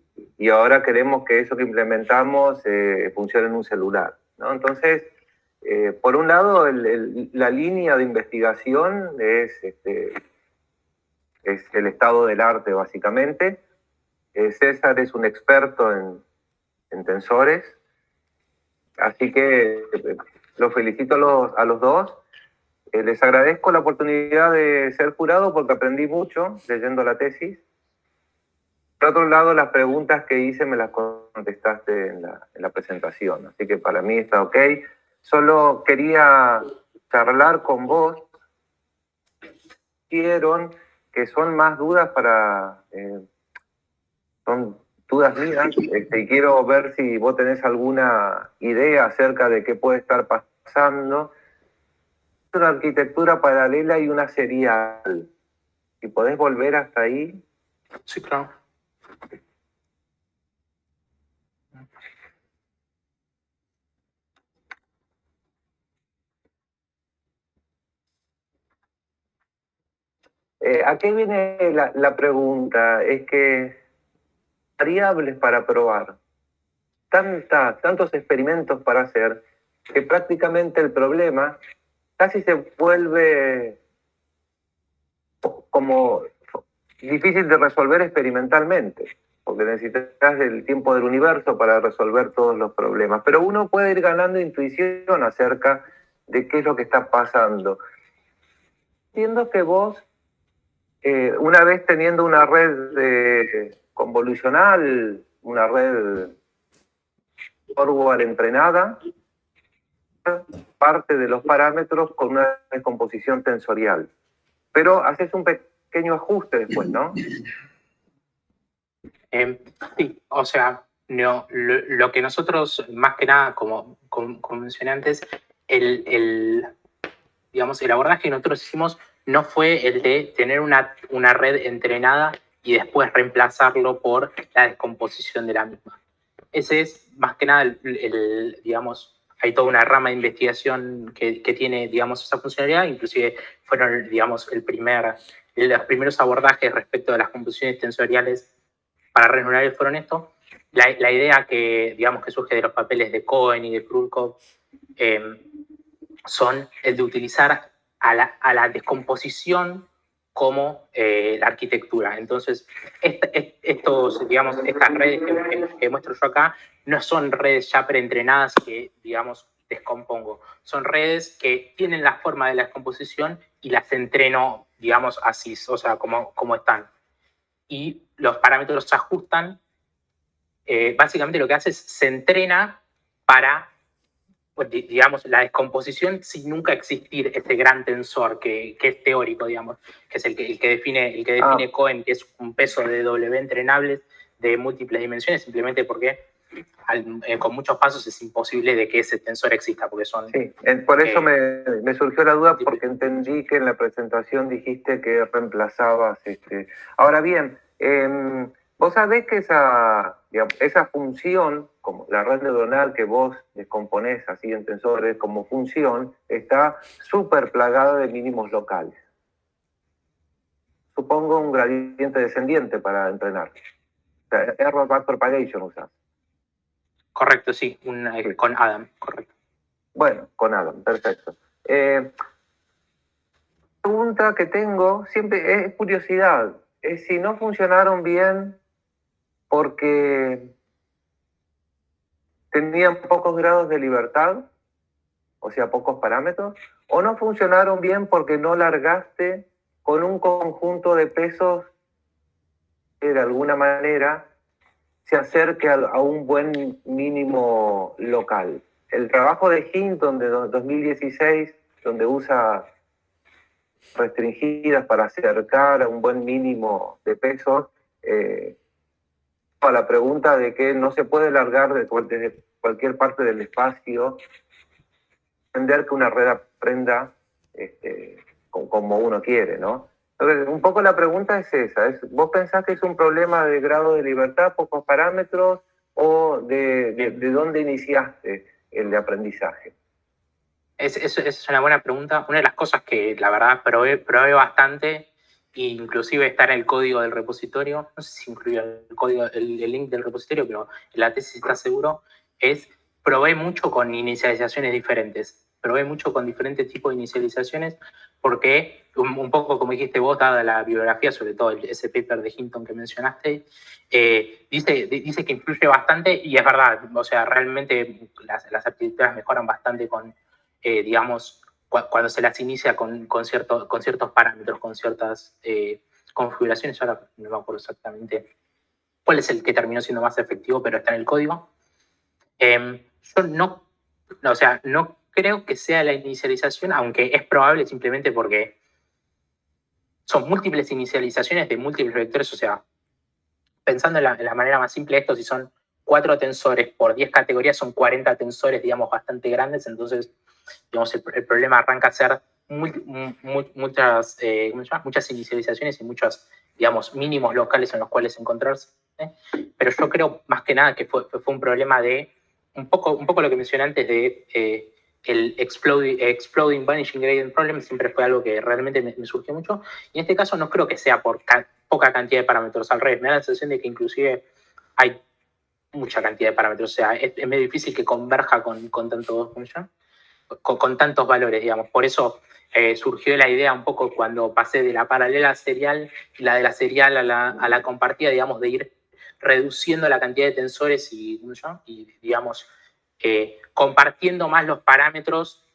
ahora queremos que eso que implementamos funcione en un celular, ¿no? Entonces, por un lado, la línea de investigación es el estado del arte, básicamente. César es un experto en tensores, así que los felicito a los dos. Les agradezco la oportunidad de ser jurado porque aprendí mucho leyendo la tesis. Por otro lado, las preguntas que hice me las contestaste en la presentación, así que para mí está ok. Solo quería charlar con vos. Quiero que son más dudas son dudas mías, y quiero ver si vos tenés alguna idea acerca de qué puede estar pasando. Una arquitectura paralela y una serial. Si podés volver hasta ahí. Sí, claro. ¿A qué viene la pregunta? Es que variables para probar, tantos experimentos para hacer, que prácticamente el problema casi se vuelve como difícil de resolver experimentalmente, porque necesitas el tiempo del universo para resolver todos los problemas. Pero uno puede ir ganando intuición acerca de qué es lo que está pasando. Entiendo que vos, una vez teniendo una red convolucional, una red forward entrenada, parte de los parámetros con una descomposición tensorial. Pero haces un pequeño pequeño ajuste después, ¿no? Sí, o sea, no, lo que nosotros, más que nada, como mencioné antes, digamos, el abordaje que nosotros hicimos no fue el de tener una red entrenada y después reemplazarlo por la descomposición de la misma. Ese es, más que nada, digamos, hay toda una rama de investigación que tiene, digamos, esa funcionalidad, inclusive fueron, digamos, los primeros abordajes respecto de las composiciones tensoriales para redes neurales fueron esto. La idea que, digamos, que surge de los papeles de Cohen y de Krulkov son el de utilizar a la descomposición como la arquitectura. Entonces, digamos, estas redes que muestro yo acá no son redes ya preentrenadas que, digamos, descompongo. Son redes que tienen la forma de la descomposición y las entreno, digamos, así, o sea, como están. Y los parámetros se ajustan. Básicamente lo que hace es se entrena para, pues, digamos, la descomposición sin nunca existir ese gran tensor que es teórico, digamos, que es el que define Cohen, que es un peso de W entrenables de múltiples dimensiones, simplemente porque con muchos pasos es imposible de que ese tensor exista, porque son... Sí, por eso me surgió la duda, porque entendí que en la presentación dijiste que reemplazabas. Ahora bien, vos sabés que esa función, como la red neuronal que vos descomponés así en tensores como función, está súper plagada de mínimos locales. Supongo un gradiente descendiente para entrenar. O sea, error backpropagation usás. Correcto, sí, con Adam, correcto. Bueno, con Adam, perfecto. Pregunta que tengo, siempre es curiosidad, es si no funcionaron bien porque tenían pocos grados de libertad, o sea, pocos parámetros, o no funcionaron bien porque no largaste con un conjunto de pesos que de alguna manera se acerque a un buen mínimo local. El trabajo de Hinton de 2016, donde usa restringidas para acercar a un buen mínimo de pesos, a la pregunta de que no se puede largar desde cualquier parte del espacio, entender que una red aprenda como uno quiere, ¿no? Entonces, un poco la pregunta es esa, ¿vos pensás que es un problema de grado de libertad, pocos parámetros, o de dónde iniciaste el de aprendizaje? Esa es una buena pregunta. Una de las cosas que la verdad probé bastante, inclusive está en el código del repositorio, no sé si incluía el link del repositorio, pero en la tesis está seguro, probé mucho con inicializaciones diferentes. Probé mucho con diferentes tipos de inicializaciones porque, un poco como dijiste vos, dada la bibliografía, sobre todo ese paper de Hinton que mencionaste, dice que influye bastante y es verdad. O sea, realmente las arquitecturas mejoran bastante con, digamos, cuando se las inicia con ciertos parámetros, con ciertas configuraciones. Ahora no me acuerdo exactamente cuál es el que terminó siendo más efectivo, pero está en el código. Yo no creo que sea la inicialización, aunque es probable simplemente porque son múltiples inicializaciones de múltiples vectores. O sea, pensando en la manera más simple de esto, si son 4 tensores por 10 categorías, son 40 tensores, digamos, bastante grandes. Entonces, digamos, el problema arranca a ser muchas inicializaciones y muchos, digamos, mínimos locales en los cuales encontrarse. Pero yo creo más que nada que fue un problema de un poco lo que mencioné antes de el exploding vanishing gradient problem. Siempre fue algo que realmente me surgió mucho, y en este caso no creo que sea por poca cantidad de parámetros. Al revés, me da la sensación de que inclusive hay mucha cantidad de parámetros. O sea, es medio difícil que converja con tantos valores, digamos. Por eso surgió la idea un poco cuando pasé de la paralela a serial y la de la serial a la compartida, digamos, de ir reduciendo la cantidad de tensores y digamos, compartiendo más los parámetros.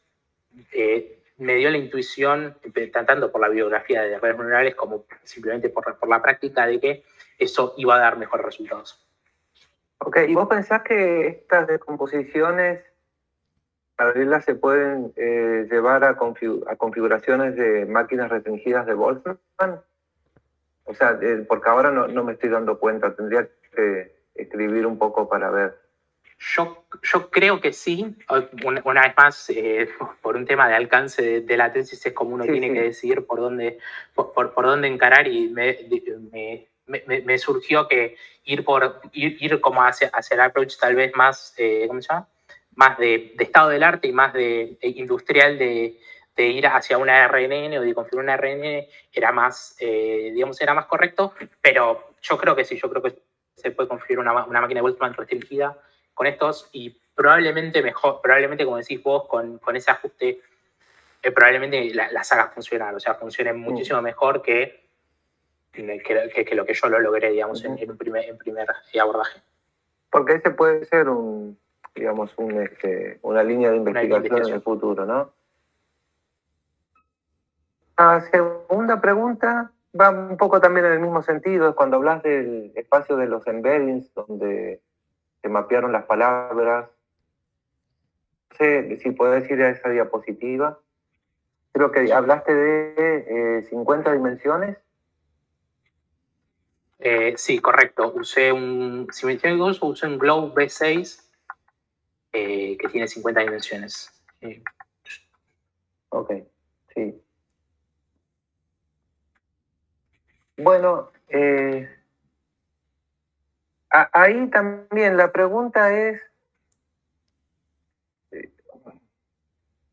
Me dio la intuición, tanto por la biografía de redes neuronales como simplemente por la práctica, de que eso iba a dar mejores resultados. Ok, ¿y vos pensás que estas descomposiciones paralelas se pueden llevar a configuraciones de máquinas restringidas de Boltzmann? O sea, porque ahora no me estoy dando cuenta, tendría que escribir un poco para ver. Yo creo que sí. Una vez más, por un tema de alcance de la tesis, es como uno Sí, tiene sí. que decidir por dónde encarar, y me surgió que ir como hacia el approach tal vez más, ¿cómo se llama? Más de estado del arte y más de industrial, de ir hacia una RNN o de configurar una RNN era más, digamos, era más correcto, pero yo creo que sí, yo creo que se puede configurar una máquina de Boltzmann restringida con estos, y probablemente mejor, probablemente como decís vos, con ese ajuste, probablemente las hagas funcionar, o sea, funcionen muchísimo mejor que lo que yo lo logré, digamos, en primer abordaje. Porque ese puede ser digamos, una línea de investigación en el futuro, ¿no? La segunda pregunta va un poco también en el mismo sentido, es cuando hablas del espacio de los embeddings, donde se mapearon las palabras. No sé si puedes ir a esa diapositiva. Creo que hablaste de 50 dimensiones. Sí, correcto. Usé si me equivoco, usé un Globe B6 que tiene 50 dimensiones. Ok, sí. Bueno, ahí también la pregunta es,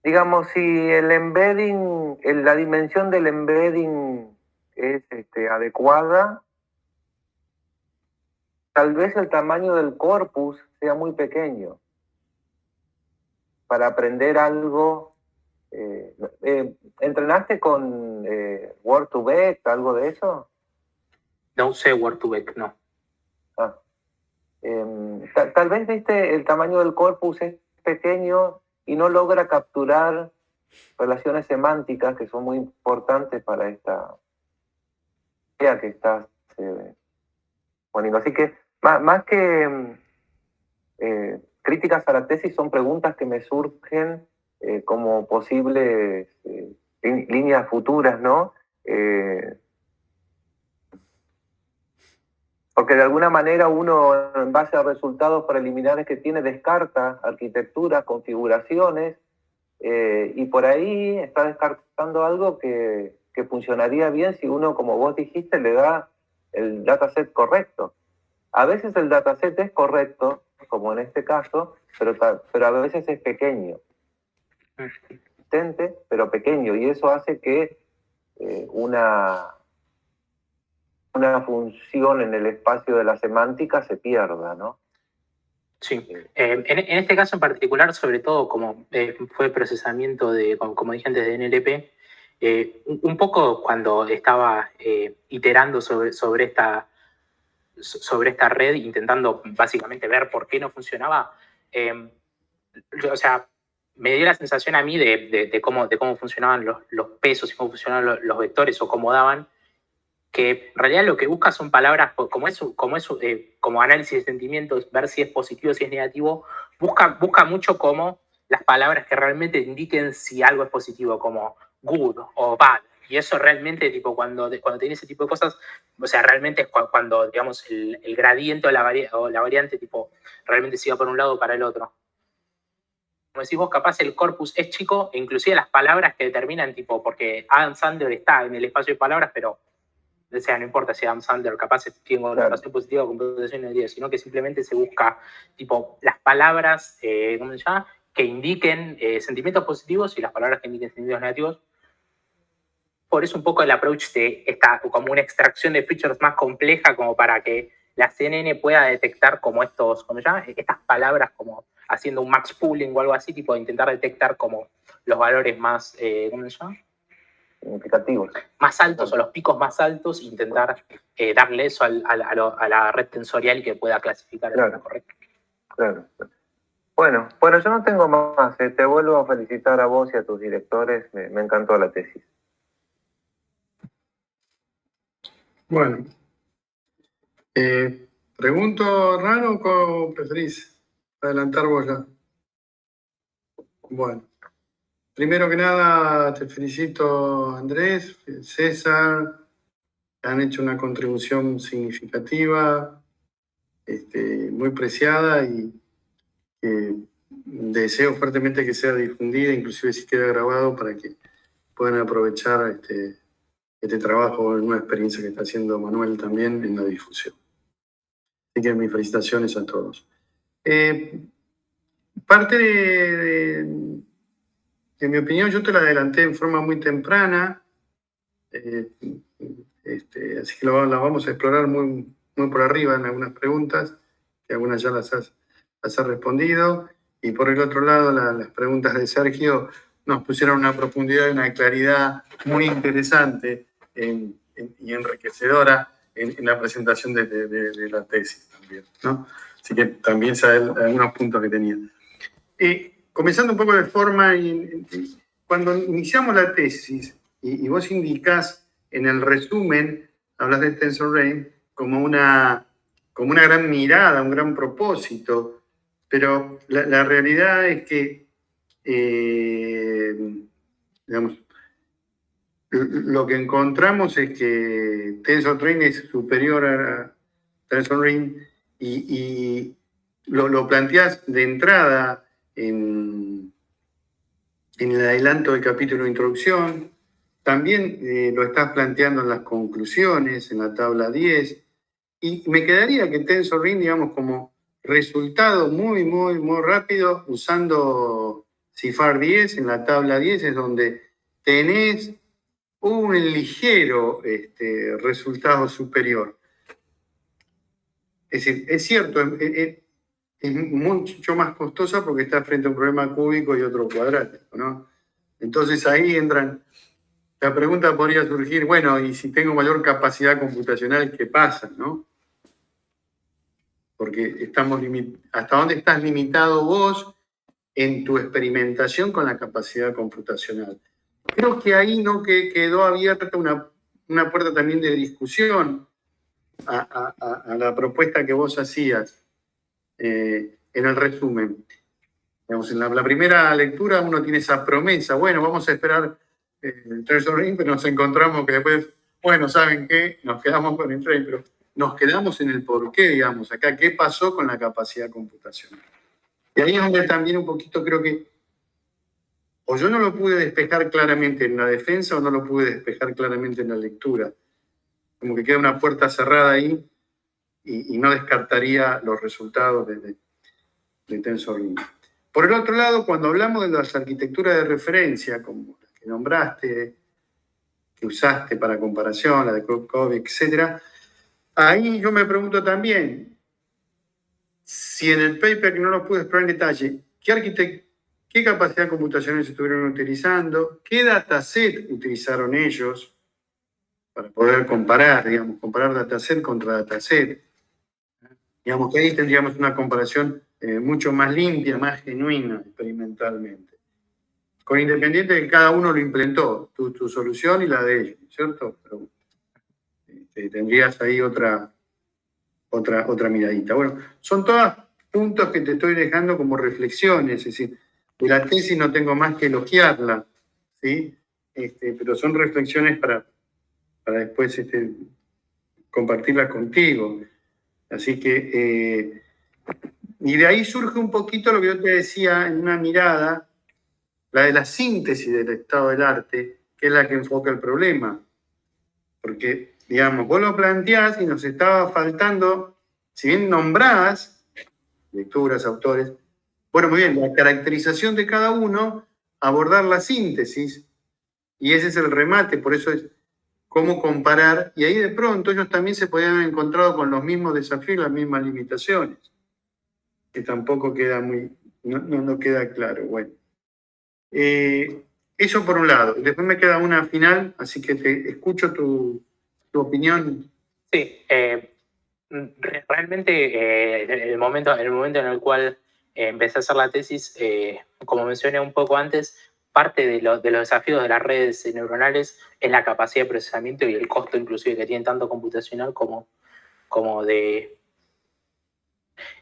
digamos, si el embedding, la dimensión del embedding es adecuada, tal vez el tamaño del corpus sea muy pequeño para aprender algo. ¿Entrenaste con Word2Vec, algo de eso? No usé Word2Vec, no. Tal vez, viste, el tamaño del corpus es pequeño y no logra capturar relaciones semánticas que son muy importantes para esta idea que estás poniendo. Así que más que críticas a la tesis, son preguntas que me surgen como posibles líneas futuras, ¿no? Porque de alguna manera uno, en base a resultados preliminares que tiene, descarta arquitecturas, configuraciones, y por ahí está descartando algo que funcionaría bien si uno, como vos dijiste, le da el dataset correcto. A veces el dataset es correcto, como en este caso, pero a veces es pequeño. Consistente, pero pequeño, y eso hace que una función en el espacio de la semántica se pierda, ¿no? Sí. En este caso en particular, sobre todo como fue procesamiento como dije antes, de NLP, un poco cuando estaba iterando sobre esta red, intentando básicamente ver por qué no funcionaba, o sea, me dio la sensación a mí de cómo funcionaban los pesos y cómo funcionaban los vectores o cómo daban, que en realidad lo que busca son palabras, como análisis de sentimientos, ver si es positivo o si es negativo, busca mucho como las palabras que realmente indiquen si algo es positivo, como good o bad. Y eso realmente, tipo, cuando tiene ese tipo de cosas, o sea, realmente es cuando, digamos, el gradiente o la variante, tipo, realmente se va por un lado o para el otro. Como decís vos, capaz el corpus es chico, e inclusive las palabras que determinan, tipo, porque Adam Sandler está en el espacio de palabras, pero o sea, no importa si Adam Sandler capaz tiene connotación positiva o connotación negativa, sino que simplemente se busca tipo las palabras, ¿cómo se llama?, que indiquen sentimientos positivos y las palabras que indiquen sentimientos negativos. Por eso un poco el approach de esta, como una extracción de features más compleja, como para que la CNN pueda detectar como ¿cómo se llama?, estas palabras, como haciendo un max pooling o algo así, tipo de intentar detectar como los valores más, ¿cómo se llama?, significativos, más altos o los picos más altos, e intentar darle eso a la red tensorial y que pueda clasificar el claro, correcto. Claro. Bueno, yo no tengo más. Te vuelvo a felicitar a vos y a tus directores. Me encantó la tesis. Bueno. ¿Pregunto, Rano, o preferís adelantar vos ya? Bueno. Primero que nada, te felicito, Andrés, César, han hecho una contribución significativa, muy preciada, y que deseo fuertemente que sea difundida, inclusive si queda grabado, para que puedan aprovechar este trabajo, una experiencia que está haciendo Manuel también en la difusión. Así que mis felicitaciones a todos. Parte de mi opinión, yo te la adelanté en forma muy temprana, así que la vamos a explorar muy, muy por arriba en algunas preguntas, que algunas ya las has respondido, y por el otro lado las preguntas de Sergio nos pusieron una profundidad y una claridad muy interesante y enriquecedora en la presentación de la tesis también, ¿no? Así que también saben algunos puntos que tenía. Comenzando un poco de forma, cuando iniciamos la tesis, y vos indicás en el resumen, hablas de TensorRain como una gran mirada, un gran propósito, pero la realidad es que, digamos, lo que encontramos es que TensorRain es superior a TensorRain, y lo planteás de entrada en el adelanto del capítulo de introducción. También lo estás planteando en las conclusiones, en la tabla 10, y me quedaría que TensorRain, digamos, como resultado muy, muy, muy rápido, usando CIFAR 10 en la tabla 10, es donde tenés un ligero resultado superior. Es decir, es cierto, es mucho más costosa porque está frente a un problema cúbico y otro cuadrático, ¿no? Entonces ahí entran. La pregunta podría surgir, bueno, y si tengo mayor capacidad computacional, ¿qué pasa, no? Porque ¿hasta dónde estás limitado vos en tu experimentación con la capacidad computacional? Creo que ahí no quedó abierta una puerta también de discusión a la propuesta que vos hacías en el resumen. Digamos, en la primera lectura uno tiene esa promesa, bueno, vamos a esperar el TensorRain, pero nos encontramos que después, bueno, ¿saben qué? Nos quedamos con el tren, pero nos quedamos en el porqué, digamos, acá, ¿qué pasó con la capacidad computacional? Y ahí es donde también un poquito creo que o yo no lo pude despejar claramente en la defensa o no lo pude despejar claramente en la lectura. Como que queda una puerta cerrada ahí y no descartaría los resultados de TensorRain. Por el otro lado, cuando hablamos de las arquitecturas de referencia, como las que nombraste, que usaste para comparación, la de Krugov, etc., ahí yo me pregunto también, si en el paper, que no lo pude explorar en detalle, ¿qué capacidad computacional se estuvieron utilizando? ¿Qué dataset utilizaron ellos para poder comparar dataset contra dataset? Digamos que ahí tendríamos una comparación mucho más limpia, más genuina experimentalmente. Con independiente de que cada uno lo implementó, tu solución y la de ellos, ¿cierto? Pero tendrías ahí otra miradita. Bueno, son todos puntos que te estoy dejando como reflexiones, es decir, de la tesis no tengo más que elogiarla, ¿sí? Pero son reflexiones para después compartirlas contigo. Así que, y de ahí surge un poquito lo que yo te decía en una mirada, la de la síntesis del estado del arte, que es la que enfoca el problema. Porque, digamos, vos lo planteás y nos estaba faltando, si bien nombrás lecturas, autores, bueno, muy bien, la caracterización de cada uno, abordar la síntesis, y ese es el remate, por eso es cómo comparar, y ahí de pronto ellos también se podían haber encontrado con los mismos desafíos y las mismas limitaciones, que tampoco queda no queda claro. Bueno, eso por un lado. Después me queda una final, así que te escucho tu opinión. Sí, realmente en el momento en el cual empecé a hacer la tesis, como mencioné un poco antes, parte de los desafíos de las redes neuronales es la capacidad de procesamiento y el costo inclusive que tienen tanto computacional como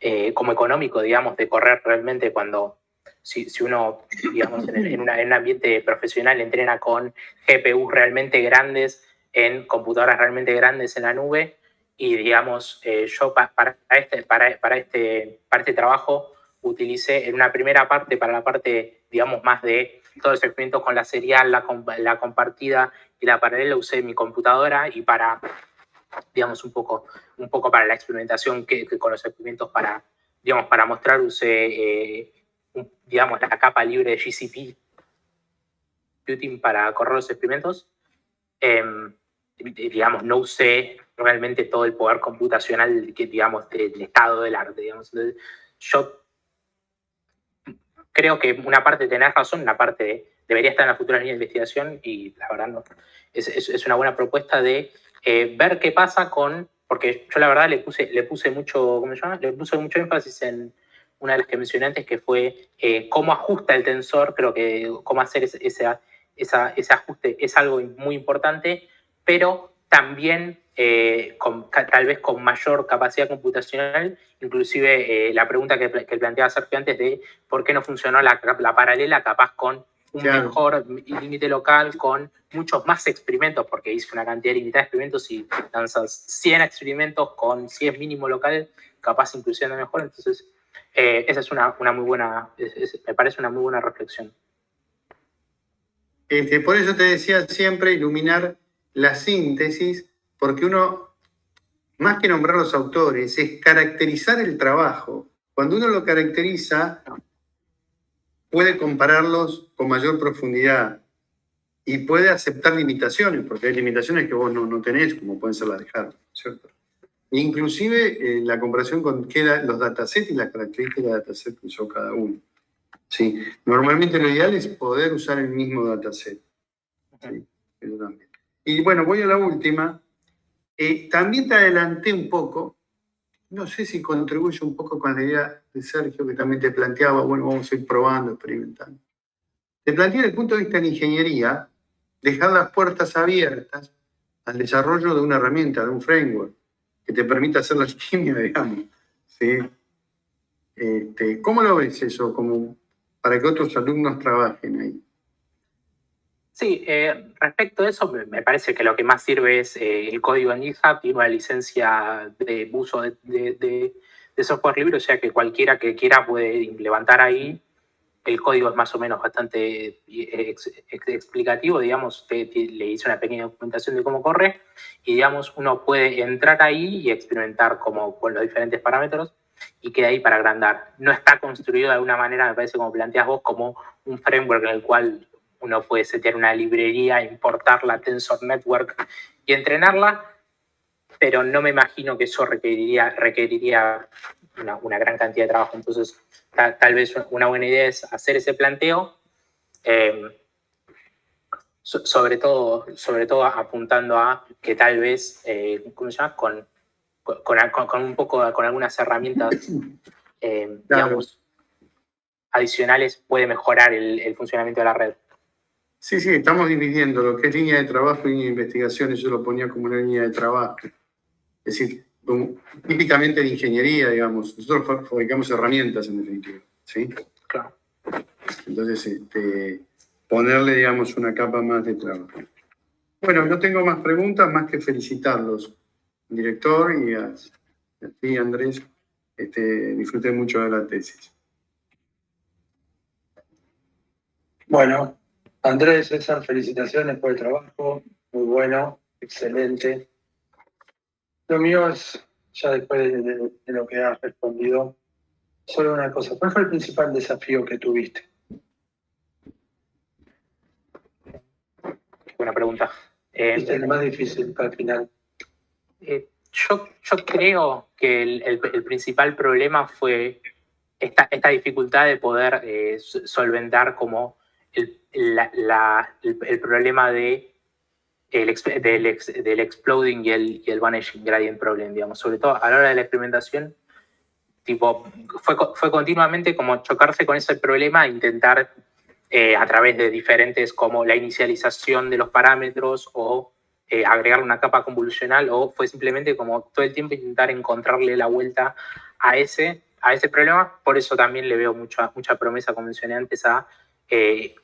económico, digamos, de correr realmente cuando si uno, digamos, en un ambiente profesional entrena con GPUs realmente grandes, en computadoras realmente grandes en la nube. Y digamos, yo para este trabajo utilicé en una primera parte, para la parte, digamos, más de todos los experimentos con la serial, la compartida y la paralela, usé mi computadora, y para, digamos, un poco para la experimentación que con los experimentos para mostrar, usé, digamos, la capa libre de GCP Computing para correr los experimentos. Digamos, no usé realmente todo el poder computacional digamos, del estado del arte, digamos. Entonces, yo creo que una parte tenés razón, una parte debería estar en la futura línea de investigación, y la verdad no, es una buena propuesta de ver qué pasa porque yo la verdad le puse mucho, ¿cómo se llama? Le puse mucho énfasis en una de las que mencioné antes, que fue cómo ajusta el tensor. Creo que cómo hacer ese ajuste es algo muy importante, pero también tal vez con mayor capacidad computacional. Inclusive la pregunta que planteaba Sergio antes de por qué no funcionó la paralela, capaz con un mejor límite local, con muchos más experimentos, porque hice una cantidad limitada de experimentos, y lanzas 100 experimentos con 100 mínimo local, capaz inclusive mejor. Entonces, esa es una muy buena, me parece una muy buena reflexión. Por eso te decía siempre iluminar la síntesis, porque uno, más que nombrar los autores, es caracterizar el trabajo. Cuando uno lo caracteriza, puede compararlos con mayor profundidad y puede aceptar limitaciones, porque hay limitaciones que vos no tenés, como pueden ser las de hardware, ¿cierto? Inclusive la comparación con los datasets y las características de dataset que usó cada uno. Sí, normalmente lo ideal es poder usar el mismo dataset. Sí, eso también. Y bueno, voy a la última. También te adelanté un poco, no sé si contribuye un poco con la idea de Sergio, que también te planteaba, bueno, vamos a ir probando, experimentando. Te planteé desde el punto de vista de la ingeniería, dejar las puertas abiertas al desarrollo de una herramienta, de un framework, que te permita hacer la alquimia, digamos. ¿Sí? ¿Cómo lo ves eso? Como para que otros alumnos trabajen ahí. Sí, respecto a eso, me parece que lo que más sirve es el código en GitHub y una licencia de uso de software libre, o sea que cualquiera que quiera puede levantar ahí. El código es más o menos bastante explicativo, digamos, le hice una pequeña documentación de cómo corre, y digamos, uno puede entrar ahí y experimentar con los diferentes parámetros, y queda ahí para agrandar. No está construido de alguna manera, me parece, como planteas vos, como un framework en el cual uno puede setear una librería, importar la Tensor Network y entrenarla, pero no me imagino que eso requeriría una gran cantidad de trabajo. Entonces, tal vez una buena idea es hacer ese planteo, sobre todo apuntando a que tal vez, ¿cómo se llama? Con algunas herramientas, digamos, adicionales, puede mejorar el funcionamiento de la red. Sí, estamos dividiendo lo que es línea de trabajo y línea de investigación. Yo lo ponía como una línea de trabajo. Es decir, típicamente de ingeniería, digamos. Nosotros fabricamos herramientas, en definitiva. ¿Sí? Claro. Entonces, ponerle, digamos, una capa más de trabajo. Bueno, no tengo más preguntas, más que felicitarlos, director, y a ti, Andrés. Disfruté mucho de la tesis. Bueno, Andrés, César, felicitaciones por el trabajo, muy bueno, excelente. Lo mío es, ya después de lo que has respondido, solo una cosa. ¿Cuál fue el principal desafío que tuviste? Buena pregunta. El más difícil para el final. Yo creo que el principal problema fue esta dificultad de poder solventar como el problema del exploding y el vanishing gradient problem, digamos. Sobre todo a la hora de la experimentación, fue continuamente como chocarse con ese problema e intentar a través de diferentes, como la inicialización de los parámetros, o agregar una capa convolucional, o fue simplemente como todo el tiempo intentar encontrarle la vuelta a ese problema. Por eso también le veo mucha promesa, como mencioné antes, a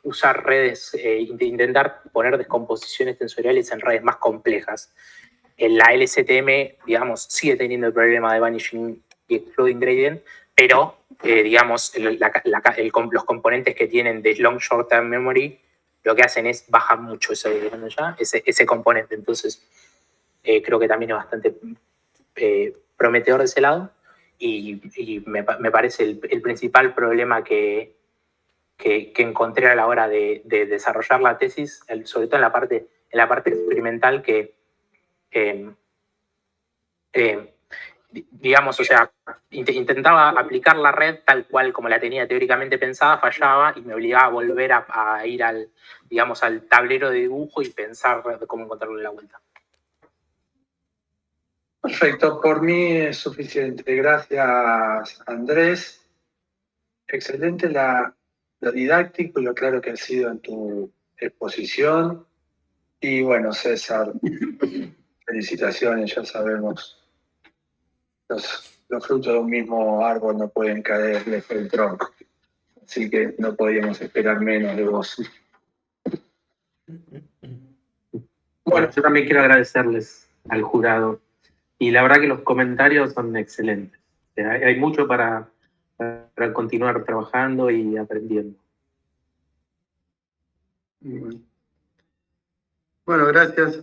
usar redes, intentar poner descomposiciones tensoriales en redes más complejas. La LSTM, digamos, sigue teniendo el problema de vanishing y exploding gradient, pero, digamos, los componentes que tienen de long short term memory lo que hacen es bajar mucho ese componente. Entonces, creo que también es bastante prometedor de ese lado. Y me parece el principal problema que encontré a la hora de desarrollar la tesis, sobre todo en la parte experimental, que digamos, o sea, intentaba aplicar la red tal cual como la tenía teóricamente pensada, fallaba y me obligaba a volver a ir digamos, al tablero de dibujo y pensar cómo encontrarle la vuelta. Perfecto, por mí es suficiente. Gracias, Andrés. Excelente lo didáctico y lo claro que ha sido en tu exposición. Y bueno, César, felicitaciones, ya sabemos, los frutos de un mismo árbol no pueden caer lejos del tronco. Así que no podíamos esperar menos de vos. Bueno, yo también quiero agradecerles al jurado. Y la verdad que los comentarios son excelentes. O sea, hay mucho para continuar trabajando y aprendiendo. Bueno, gracias.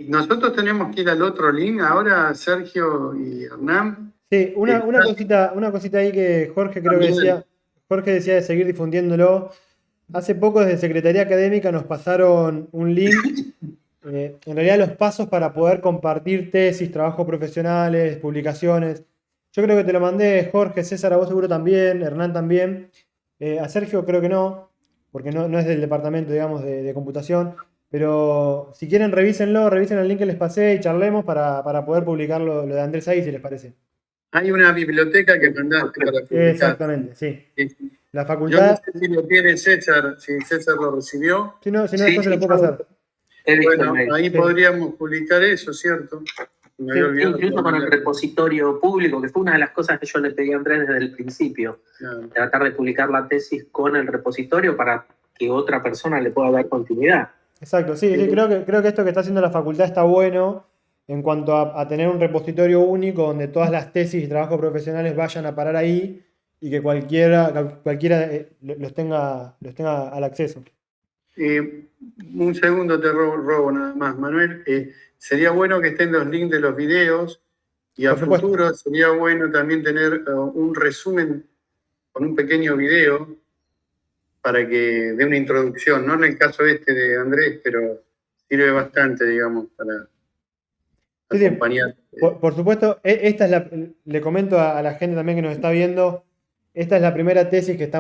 Nosotros tenemos que ir al otro link ahora, Sergio y Hernán. Sí, una cosita ahí que Jorge creo que decía. Jorge decía de seguir difundiéndolo. Hace poco desde Secretaría Académica nos pasaron un link, en realidad los pasos para poder compartir tesis, trabajos profesionales, publicaciones. Yo creo que te lo mandé, Jorge, César, a vos seguro también, Hernán también. A Sergio creo que no, porque no es del departamento, digamos, de computación. Pero si quieren, revísenlo, revisen el link que les pasé y charlemos para poder publicar lo de Andrés ahí, si les parece. Hay una biblioteca que mandaste para publicar. Exactamente, sí. La Yo no facultad. sé si lo tiene César, si César lo recibió. Si no, después se lo puedo pasar. Bueno, ahí Sí. podríamos publicar eso, ¿cierto? Me había olvidado. Incluso con el repositorio público, que fue una de las cosas que yo le pedí a Andrés desde el principio. Claro. Tratar de publicar la tesis con el repositorio para que otra persona le pueda dar continuidad. Exacto, sí, creo que esto que está haciendo la facultad está bueno en cuanto a tener un repositorio único donde todas las tesis y trabajos profesionales vayan a parar ahí y que cualquiera los tenga al acceso. Un segundo te robo nada más, Manuel. Sería bueno que estén los links de los videos y a Por supuesto. futuro sería bueno también tener un resumen con un pequeño video para que dé una introducción, no en el caso de Andrés, pero sirve bastante, digamos, para Sí, acompañar. por supuesto, le comento a la gente también que nos está viendo, esta es la primera tesis que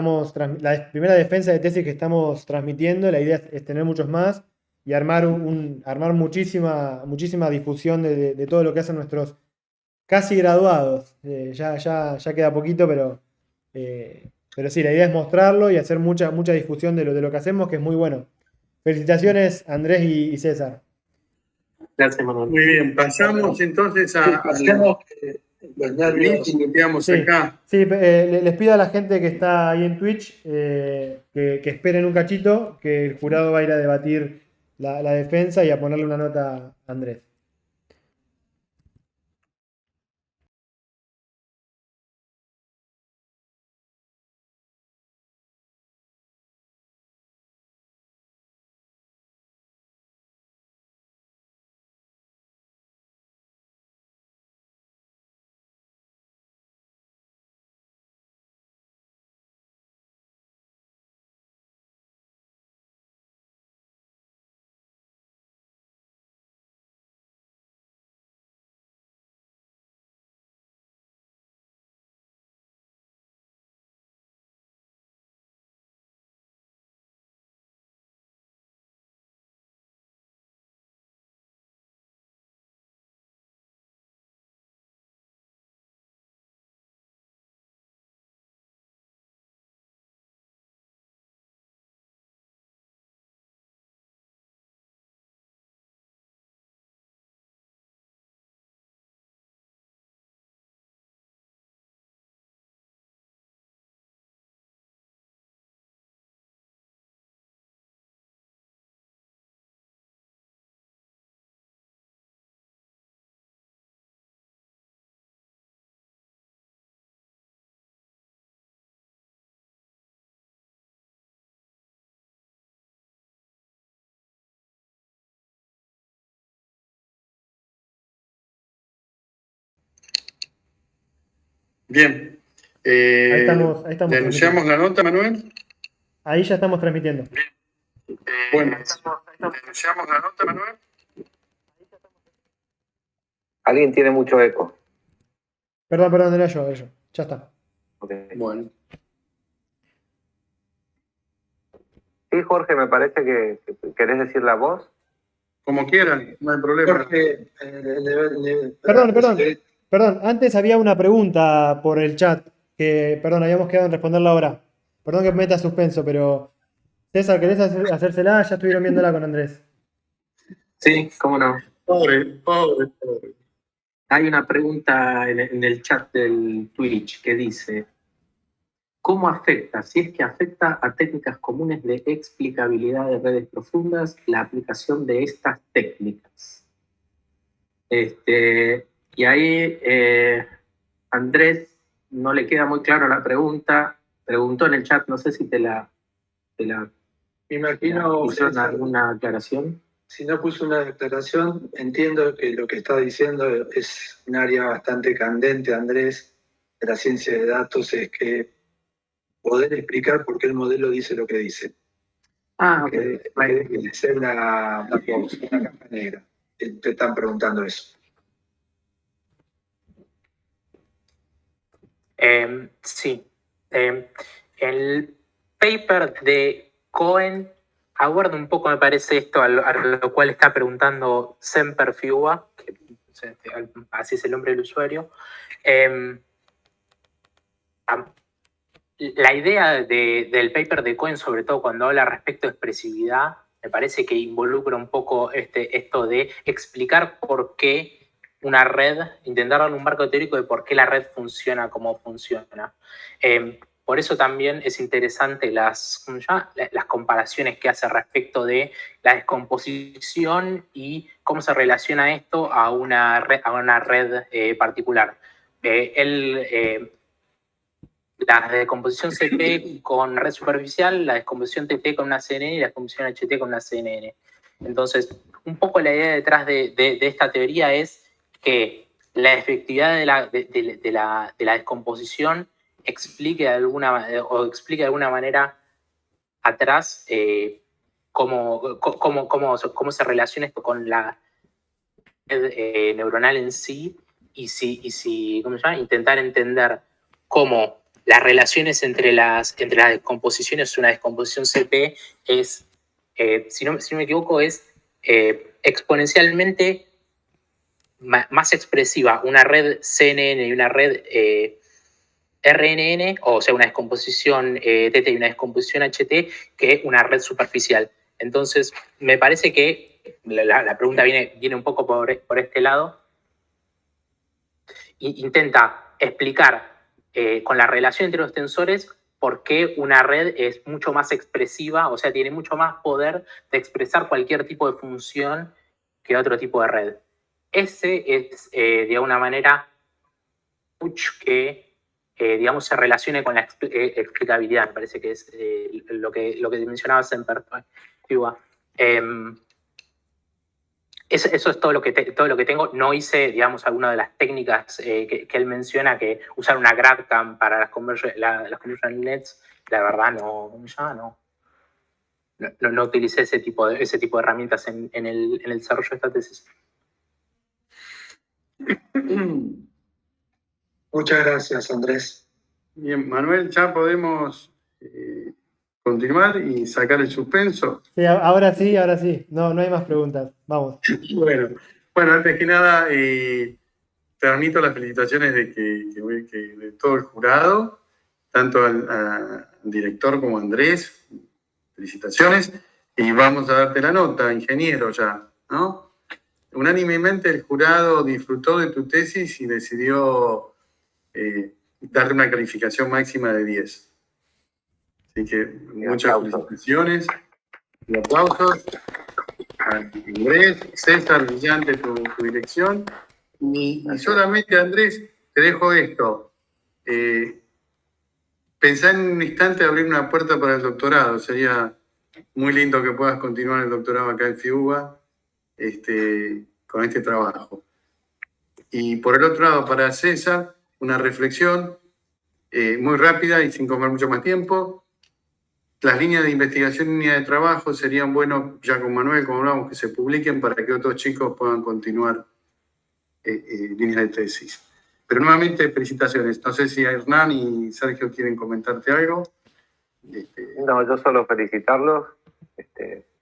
la primera defensa de tesis que estamos transmitiendo. La idea es tener muchos más y armar muchísima difusión de todo lo que hacen nuestros casi graduados. Ya queda poquito, pero sí, la idea es mostrarlo y hacer mucha difusión de lo que hacemos, que es muy bueno. Felicitaciones, Andrés y César. Gracias, Manuel. Muy bien, pasamos entonces a Los nervios. y nos quedamos Sí, acá. sí, les pido a la gente que está ahí en Twitch que esperen un cachito, que el jurado va a ir a debatir la defensa y a ponerle una nota a Andrés. Bien. Ahí estamos ¿Denunciamos la nota, Manuel? Ahí ya estamos transmitiendo. Bueno, ¿denunciamos la nota, Manuel? Alguien tiene mucho eco. Perdón, era yo. Ya está. Okay. Bueno. Sí, Jorge, me parece que querés decir la voz. Como quieran, no hay problema. Jorge, Perdón, antes había una pregunta por el chat que, perdón, habíamos quedado en responderla ahora. Perdón que me meta suspenso, pero César, ¿querés hacérsela? Ya estuvieron viéndola con Andrés. Sí, cómo no. Pobre. Hay una pregunta en el chat del Twitch que dice: ¿cómo afecta, si es que afecta a técnicas comunes de explicabilidad de redes profundas, la aplicación de estas técnicas? Y ahí Andrés no le queda muy claro la pregunta, preguntó en el chat, no sé si te la me imagino, pusieron alguna aclaración. Si no puso una declaración, entiendo que lo que está diciendo es un área bastante candente, Andrés, de la ciencia de datos, es que poder explicar por qué el modelo dice lo que dice. Ok. Que ser una caja negra. Te están preguntando eso. Sí. El paper de Cohen aborda un poco, me parece, esto a lo cual está preguntando Semper Fiuba, que así es el nombre del usuario. La idea del paper de Cohen, sobre todo cuando habla respecto de expresividad, me parece que involucra un poco esto de explicar por qué una red, intentar dar un marco teórico de por qué la red funciona como funciona. Por eso también es interesante las comparaciones que hace respecto de la descomposición y cómo se relaciona esto a una red particular. La descomposición CP con red superficial, la descomposición TT con una CNN y la descomposición HT con una CNN. Entonces, un poco la idea detrás de esta teoría es que la efectividad de la descomposición explique de alguna manera atrás cómo se relaciona esto con la red neuronal en sí y ¿cómo se llama? Intentar entender cómo las relaciones entre las descomposiciones, una descomposición CP es, si no me equivoco, es exponencialmente más expresiva una red CNN y una red RNN, o sea, una descomposición TT y una descomposición HT, que una red superficial. Entonces, me parece que la pregunta viene un poco por este lado. Intenta explicar con la relación entre los tensores por qué una red es mucho más expresiva, o sea, tiene mucho más poder de expresar cualquier tipo de función que otro tipo de red. Ese es, de alguna manera, que digamos, se relacione con la explicabilidad, me parece que es lo que mencionaba Semper Fiuba. Eso es todo lo que tengo. No hice, digamos, alguna de las técnicas que él menciona, que usar una GradCam para las conversion nets. La verdad, no utilicé ese tipo de herramientas en el desarrollo de esta tesis. Muchas gracias, Andrés. Bien, Manuel, ya podemos continuar y sacar el suspenso. Sí, ahora sí. No hay más preguntas. Vamos. Bueno, antes que nada, transmito las felicitaciones de todo el jurado, tanto al director como a Andrés. Felicitaciones. Y vamos a darte la nota, ingeniero, ya, ¿no? Unánimemente el jurado disfrutó de tu tesis y decidió darte una calificación máxima de 10. Así que muchas felicitaciones y aplausos. Andrés, César, brillante tu dirección. Y solamente, Andrés, te dejo esto. Pensá en un instante abrir una puerta para el doctorado. Sería muy lindo que puedas continuar el doctorado acá en FIUBA con este trabajo. Y por el otro lado, para César, una reflexión muy rápida y sin comer mucho más tiempo. Las líneas de investigación y líneas de trabajo serían buenos, ya con Manuel, como hablamos, que se publiquen para que otros chicos puedan continuar líneas de tesis. Pero nuevamente, felicitaciones. No sé si Hernán y Sergio quieren comentarte algo. No, yo solo felicitarlos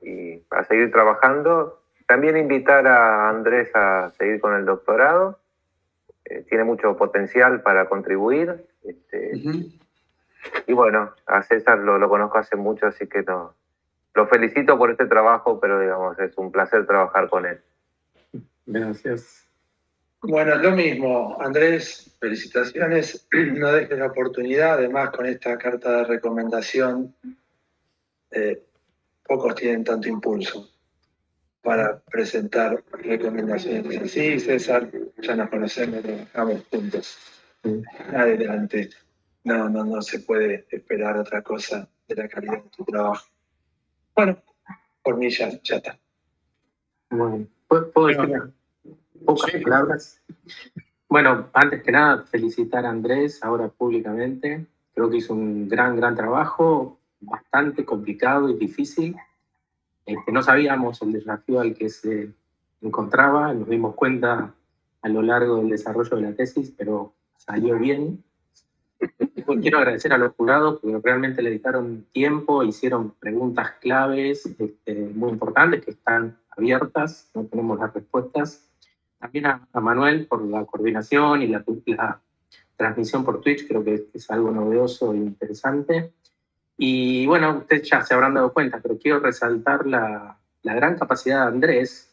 y a seguir trabajando. También invitar a Andrés a seguir con el doctorado. Tiene mucho potencial para contribuir. Y bueno, a César lo conozco hace mucho, así que lo felicito por este trabajo, pero digamos, es un placer trabajar con él. Gracias. Bueno, lo mismo, Andrés, felicitaciones. No dejes la oportunidad, además con esta carta de recomendación, pocos tienen tanto impulso para presentar recomendaciones así. César, ya nos conocemos, trabajamos juntos. Adelante. No se puede esperar otra cosa de la calidad de tu trabajo. Bueno, por mí ya está. Bueno, ¿puedo decir pocas palabras? Bueno, antes que nada, felicitar a Andrés ahora públicamente. Creo que hizo un gran trabajo, bastante complicado y difícil. No sabíamos el desafío al que se encontraba, nos dimos cuenta a lo largo del desarrollo de la tesis, pero salió bien. Quiero agradecer a los jurados porque realmente le dedicaron tiempo, hicieron preguntas claves muy importantes que están abiertas, no tenemos las respuestas. También a Manuel por la coordinación y la transmisión por Twitch, creo que es algo novedoso e interesante. Y bueno, ustedes ya se habrán dado cuenta, pero quiero resaltar la gran capacidad de Andrés,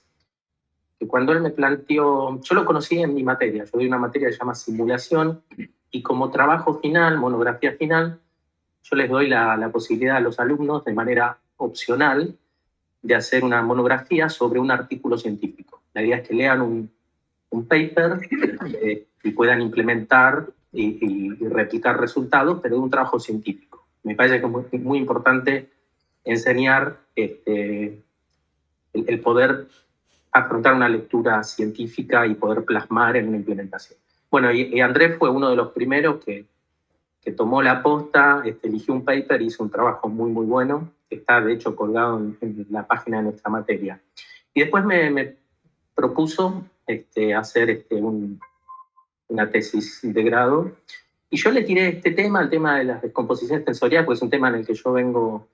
que cuando él me planteó, yo lo conocí en mi materia, yo doy una materia que se llama simulación, y como trabajo final, monografía final, yo les doy la posibilidad a los alumnos de manera opcional de hacer una monografía sobre un artículo científico. La idea es que lean un paper y puedan implementar y replicar resultados, pero de un trabajo científico. Me parece que es muy importante enseñar el poder afrontar una lectura científica y poder plasmar en una implementación. Bueno, y Andrés fue uno de los primeros que tomó la posta, eligió un paper y hizo un trabajo muy bueno, que está de hecho colgado en la página de nuestra materia. Y después me propuso hacer una tesis de grado, y yo le tiré el tema de las descomposiciones tensoriales, porque es un tema en el que yo vengo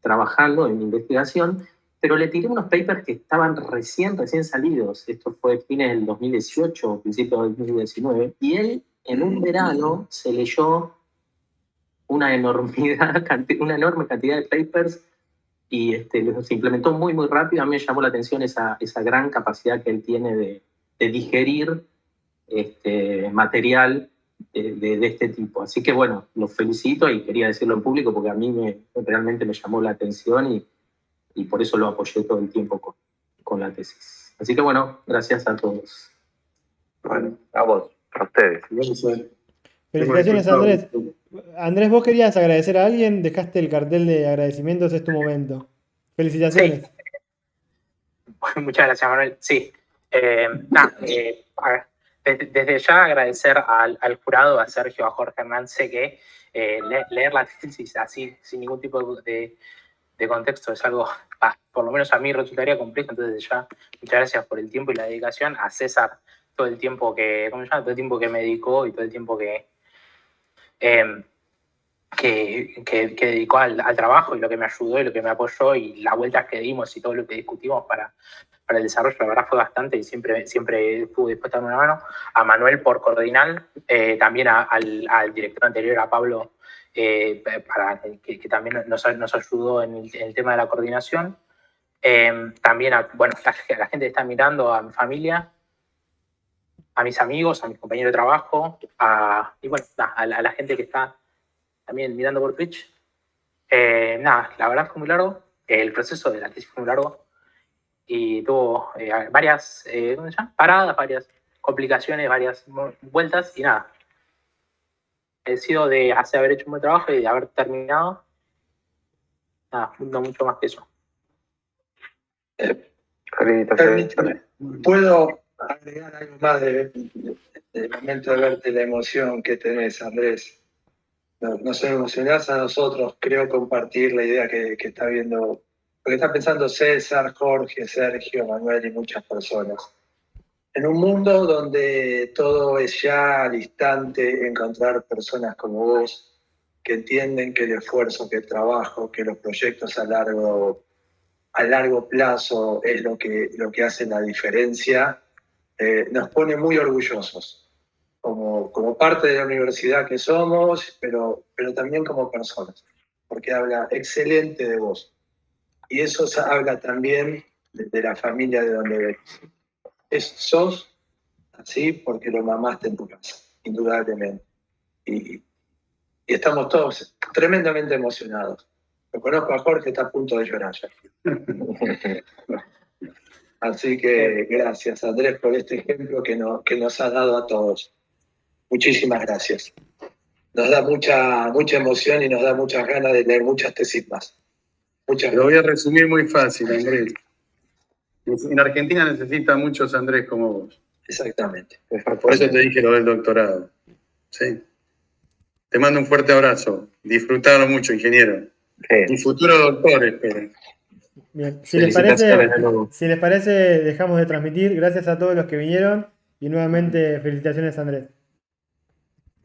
trabajando en mi investigación, pero le tiré unos papers que estaban recién salidos. Esto fue fines del 2018, principios del 2019, y él en un verano se leyó una enorme cantidad de papers y los implementó muy rápido. A mí me llamó la atención esa gran capacidad que él tiene de digerir material de este tipo. Así que bueno, los felicito y quería decirlo en público porque a mí realmente me llamó la atención y por eso lo apoyé todo el tiempo con la tesis. Así que bueno, gracias a todos. Bueno, a vos, a ustedes. Felicitaciones, Andrés. Andrés, ¿vos querías agradecer a alguien? Dejaste el cartel de agradecimientos, es tu momento. Felicitaciones. Sí. Muchas gracias, Manuel. Sí. A ver, desde ya agradecer al jurado, a Sergio, a Jorge, Hernán. Sé que leer la tesis así, sin ningún tipo de contexto, es algo, por lo menos a mí resultaría complejo. Entonces ya, muchas gracias por el tiempo y la dedicación. A César, todo el tiempo que me dedicó y todo el tiempo que dedicó al trabajo y lo que me ayudó y lo que me apoyó y las vueltas que dimos y todo lo que discutimos para el desarrollo. La verdad fue bastante y siempre estuve dispuesto a dar una mano. A Manuel por coordinar, también al director anterior, a Pablo, para que también nos ayudó en el tema de la coordinación. También a la gente que está mirando, a mi familia, a mis amigos, a mis compañeros de trabajo, a la gente que está también mirando por Twitch. La verdad fue muy largo, el proceso de la tesis fue muy largo y tuvo varias paradas, varias complicaciones, varias vueltas y nada. He sido de haber hecho un buen trabajo y de haber terminado. No mucho más que eso. Permítame, ¿puedo agregar algo más del momento de verte la emoción que tenés, Andrés. Nos emocionás a nosotros, creo, compartir la idea que está viendo, lo que está pensando César, Jorge, Sergio, Manuel y muchas personas. En un mundo donde todo es ya al instante, encontrar personas como vos que entienden que el esfuerzo, que el trabajo, que los proyectos a largo plazo es lo que hace la diferencia, nos pone muy orgullosos. Como parte de la universidad que somos, pero también como personas, porque habla excelente de vos. Y eso habla también de la familia de donde venís. Sos así porque lo mamaste en tu casa, indudablemente. Y estamos todos tremendamente emocionados. Lo conozco a Jorge, está a punto de llorar ya. Así que gracias, Andrés, por este ejemplo que nos has dado a todos. Muchísimas gracias. Nos da mucha emoción y nos da muchas ganas de leer muchas tesis más. Muchas Lo voy gracias. a resumir muy fácil, Andrés. En Argentina necesita muchos Andrés como vos. Exactamente. Por eso te dije lo del doctorado. ¿Sí? Te mando un fuerte abrazo. Disfrutalo mucho, ingeniero. Sí. Y futuro doctor, espero. Bien, Felicitaciones de nuevo. si les parece, dejamos de transmitir. Gracias a todos los que vinieron y nuevamente felicitaciones, Andrés.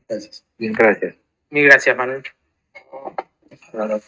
Gracias. Gracias. Mil gracias, Manuel. Bueno,